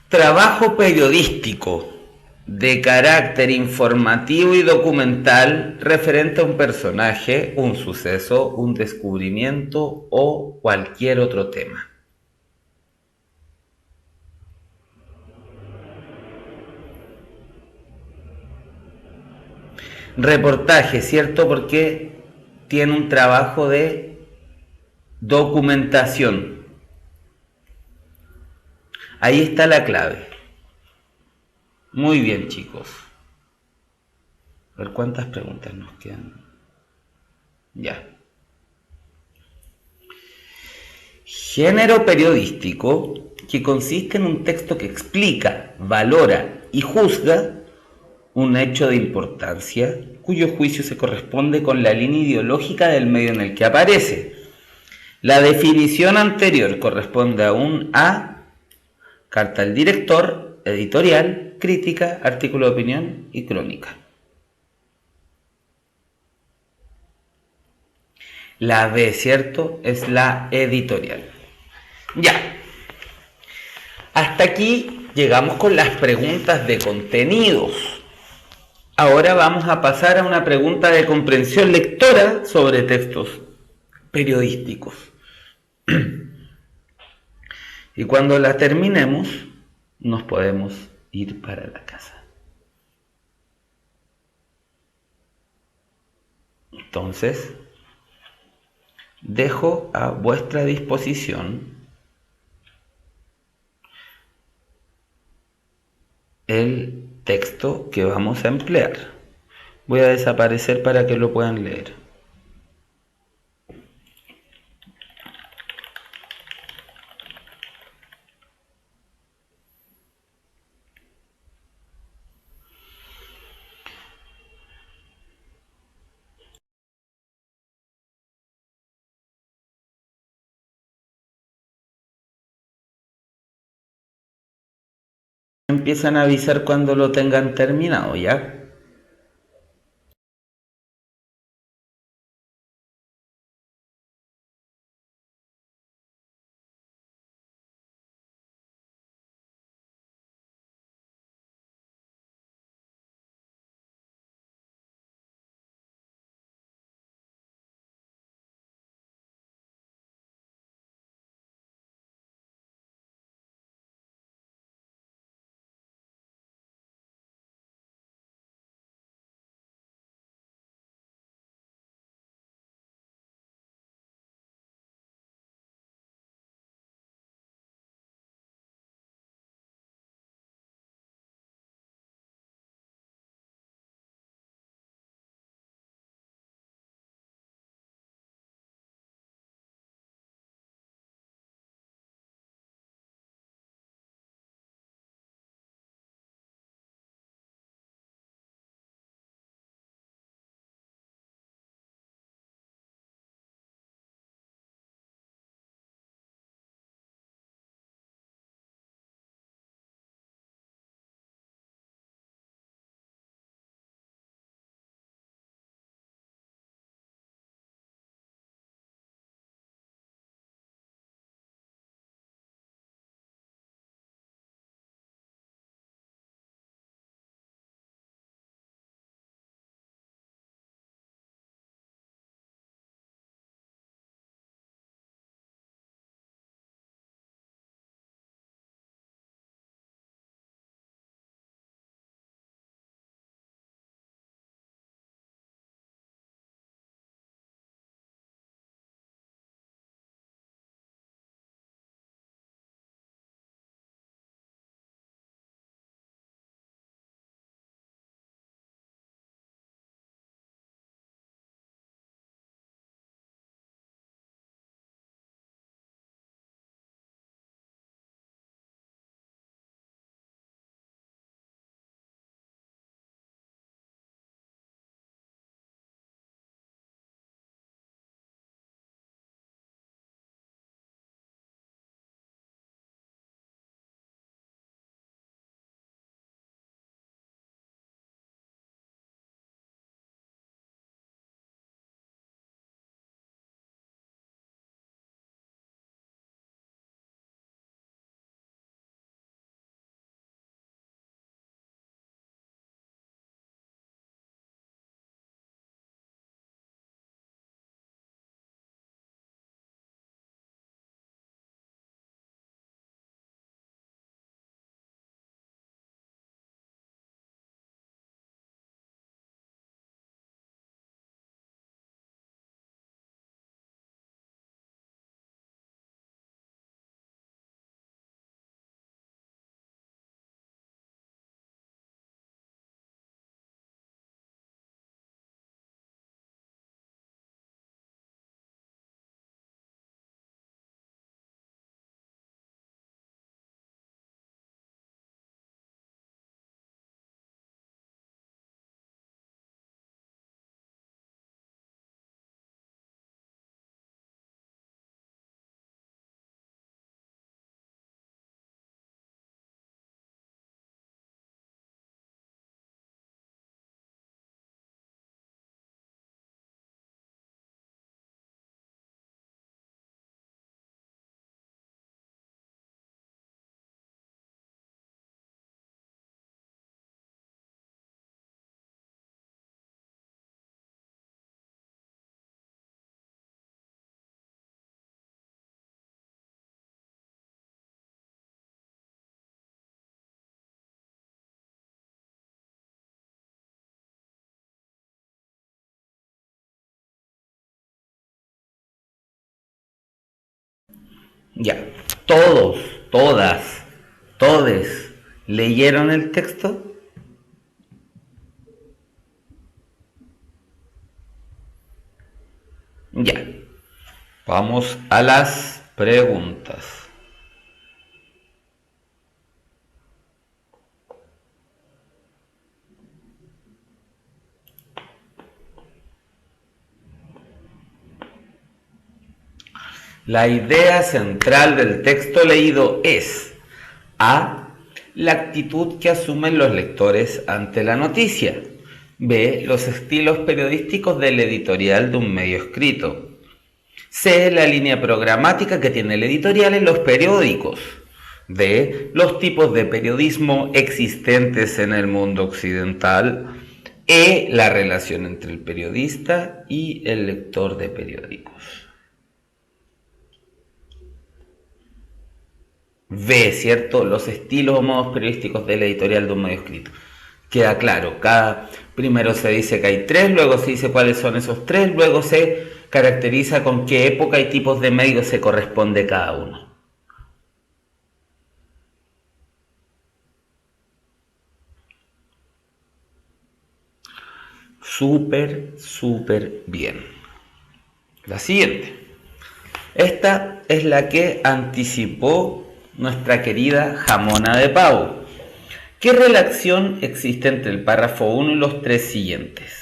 Trabajo periodístico de carácter informativo y documental referente a un personaje, un suceso, un descubrimiento o cualquier otro tema. Reportaje, ¿cierto? Porque tiene un trabajo de documentación. Ahí está la clave. Muy bien, chicos. A ver cuántas preguntas nos quedan. Ya. Género periodístico, que consiste en un texto que explica, valora y juzga un hecho de importancia cuyo juicio se corresponde con la línea ideológica del medio en el que aparece. La definición anterior corresponde a un A, carta al director, editorial, crítica, artículo de opinión y crónica. La B, ¿cierto? Es la editorial. Ya. Hasta aquí llegamos con las preguntas de contenidos. Ahora vamos a pasar a una pregunta de comprensión lectora sobre textos periodísticos. Y cuando la terminemos, nos podemos ir para la casa. Entonces, dejo a vuestra disposición el texto que vamos a emplear. Voy a desaparecer para que lo puedan leer. Empiezan a avisar cuando lo tengan terminado, ¿ya? Ya, todos, todas, todes, ¿leyeron el texto? Ya, vamos a las preguntas. La idea central del texto leído es A. La actitud que asumen los lectores ante la noticia. B. Los estilos periodísticos del editorial de un medio escrito. C. La línea programática que tiene el editorial en los periódicos. D. Los tipos de periodismo existentes en el mundo occidental. E. La relación entre el periodista y el lector de periódicos. B, ¿cierto? Los estilos o modos periodísticos del editorial de un medio escrito. Queda claro, primero se dice que hay tres, luego se dice cuáles son esos tres, luego se caracteriza con qué época y tipos de medios se corresponde cada uno. Súper bien. La siguiente. Esta es la que anticipó nuestra querida jamona de pavo. ¿Qué relación existe entre el párrafo 1 y los tres siguientes?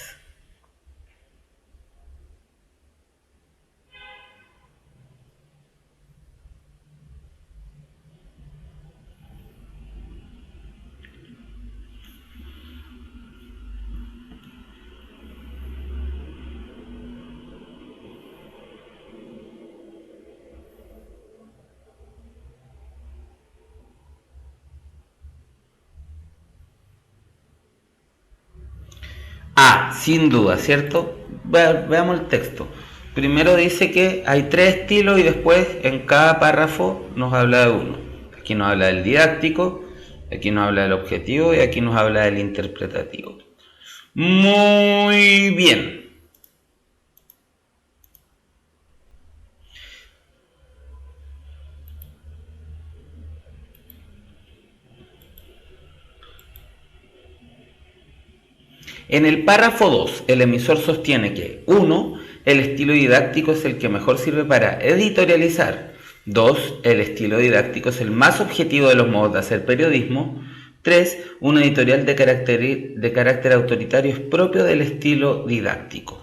Sin duda, ¿cierto? Veamos el texto. Primero dice que hay tres estilos y después en cada párrafo nos habla de uno. Aquí nos habla del didáctico, aquí nos habla del objetivo y aquí nos habla del interpretativo. Muy bien. En el párrafo 2, el emisor sostiene que 1. El estilo didáctico es el que mejor sirve para editorializar. 2. El estilo didáctico es el más objetivo de los modos de hacer periodismo. 3. Un editorial de carácter autoritario es propio del estilo didáctico.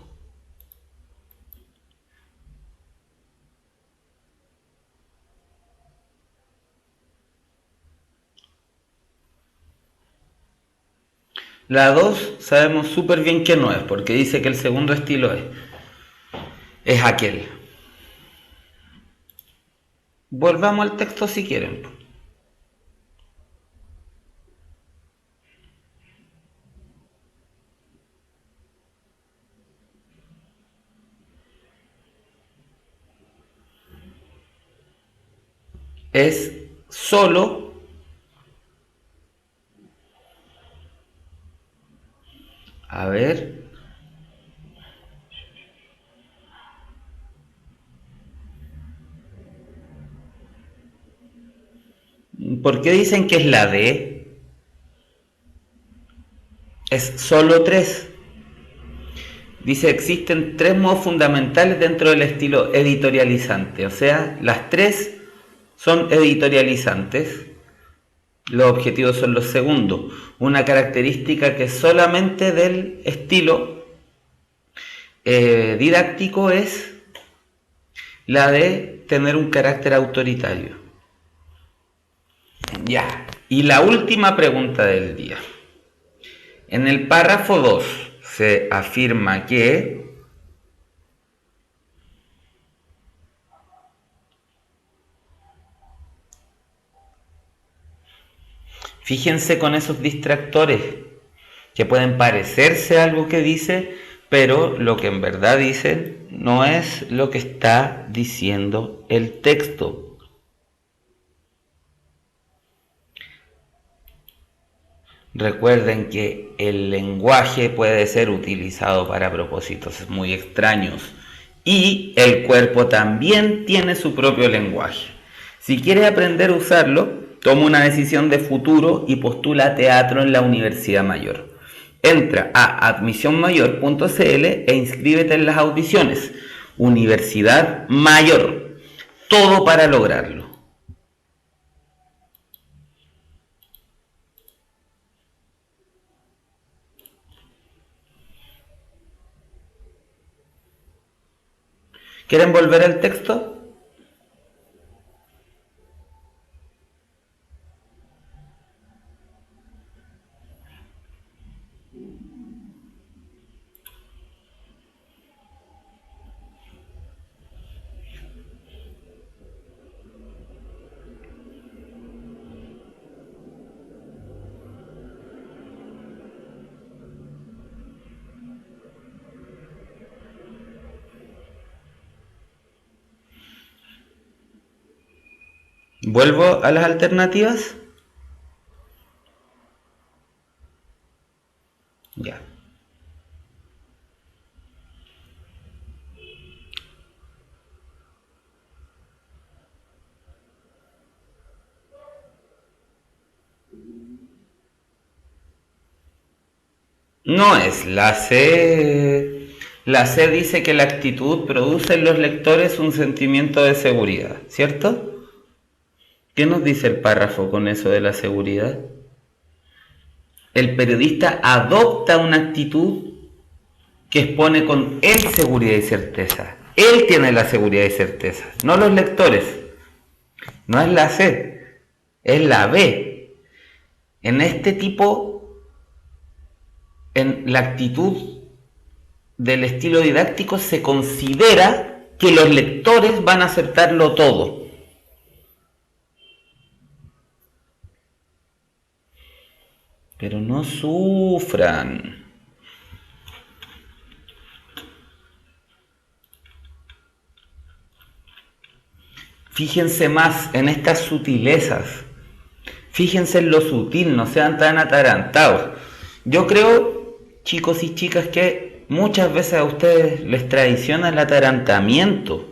La 2 sabemos súper bien que no es, porque dice que el segundo estilo es aquel. Volvamos al texto si quieren. Es solo a ver. ¿Por qué dicen que es la D? Es solo 3. Dice, existen 3 modos fundamentales dentro del estilo editorializante. O sea, las 3 son editorializantes. Los objetivos son los segundos. Una característica que solamente del estilo didáctico es la de tener un carácter autoritario. Ya. Y la última pregunta del día. En el párrafo 2 se afirma que fíjense con esos distractores que pueden parecerse a algo que dice, pero lo que en verdad dicen no es lo que está diciendo el texto. Recuerden que el lenguaje puede ser utilizado para propósitos muy extraños y el cuerpo también tiene su propio lenguaje. Si quieres aprender a usarlo, toma una decisión de futuro y postula teatro en la Universidad Mayor. Entra a admisionmayor.cl e inscríbete en las audiciones. Universidad Mayor. Todo para lograrlo. ¿Quieren volver al texto? ¿Vuelvo a las alternativas? Ya. No es la C. La C dice que la actitud produce en los lectores un sentimiento de seguridad, ¿cierto? ¿Qué nos dice el párrafo con eso de la seguridad? El periodista adopta una actitud que expone con él seguridad y certeza. Él tiene la seguridad y certeza, no los lectores. No es la C, es la B. En este tipo, en la actitud del estilo didáctico se considera que los lectores van a aceptarlo todo. Pero no sufran. Fíjense más en estas sutilezas. Fíjense en lo sutil, no sean tan atarantados. Yo creo, chicos y chicas, que muchas veces a ustedes les traiciona el atarantamiento.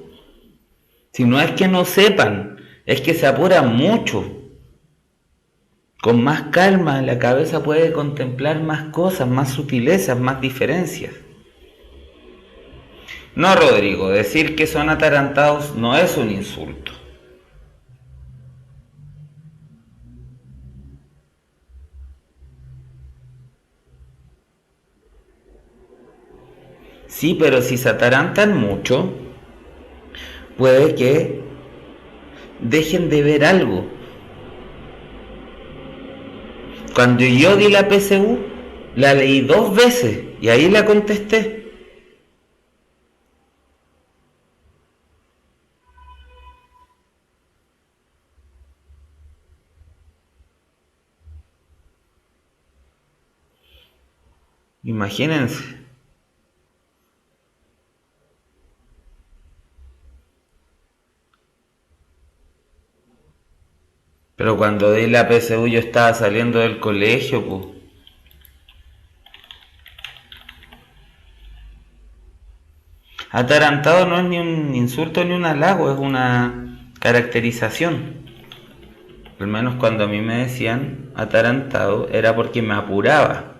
Si no es que no sepan, es que se apuran mucho. Con más calma la cabeza puede contemplar más cosas, más sutilezas, más diferencias. No, Rodrigo, decir que son atarantados no es un insulto. Sí, pero si se atarantan mucho, puede que dejen de ver algo. Cuando yo di la PSU, la leí 2 veces y ahí la contesté. Imagínense. Pero cuando di la PSU yo estaba saliendo del colegio, pues. Atarantado no es ni un insulto ni un halago, es una caracterización. Al menos cuando a mí me decían atarantado era porque me apuraba.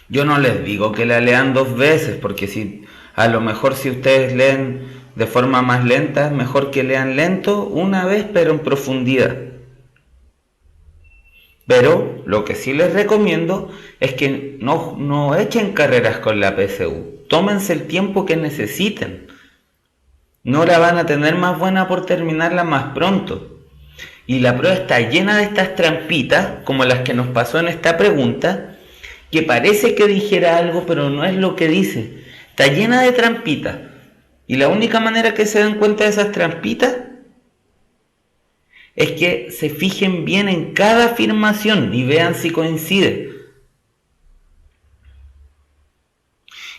Yo no les digo que la lean 2 veces, porque si a lo mejor si ustedes leen de forma más lenta, es mejor que lean lento una vez, pero en profundidad. Pero lo que sí les recomiendo es que no echen carreras con la PSU. Tómense el tiempo que necesiten. No la van a tener más buena por terminarla más pronto. Y la prueba está llena de estas trampitas, como las que nos pasó en esta pregunta, que parece que dijera algo, pero no es lo que dice. Está llena de trampitas. Y la única manera que se dan cuenta de esas trampitas es que se fijen bien en cada afirmación y vean si coincide.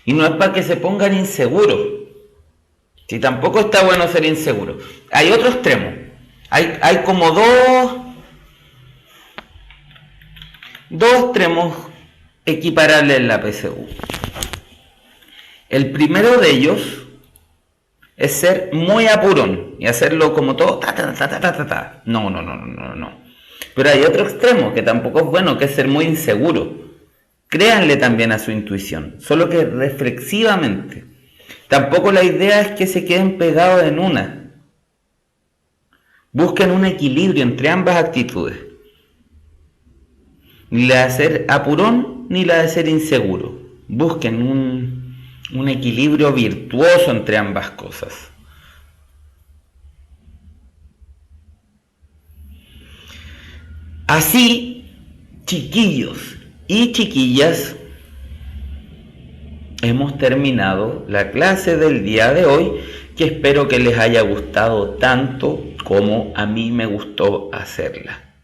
Y no es para que se pongan inseguros. Si tampoco está bueno ser inseguro. Hay otro extremo. Hay como dos extremos equiparables en la PSU. El primero de ellos es ser muy apurón y hacerlo como todo No. Pero hay otro extremo que tampoco es bueno, que es ser muy inseguro. Créanle también a su intuición, solo que reflexivamente. Tampoco la idea es que se queden pegados en una. Busquen un equilibrio entre ambas actitudes. Ni la de ser apurón ni la de ser inseguro. Busquen un equilibrio virtuoso entre ambas cosas. Así, chiquillos y chiquillas, hemos terminado la clase del día de hoy, que espero que les haya gustado tanto como a mí me gustó hacerla.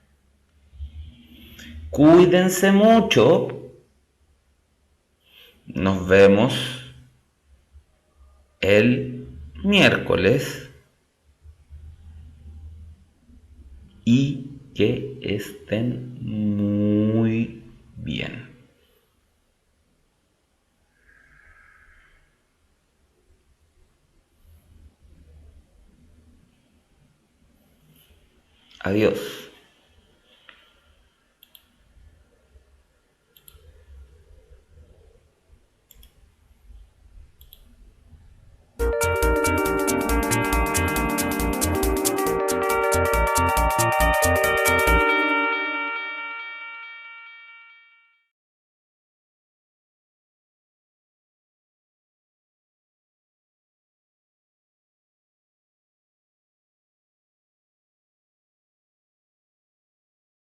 Cuídense mucho. Nos vemos el miércoles y que estén muy bien. Adiós.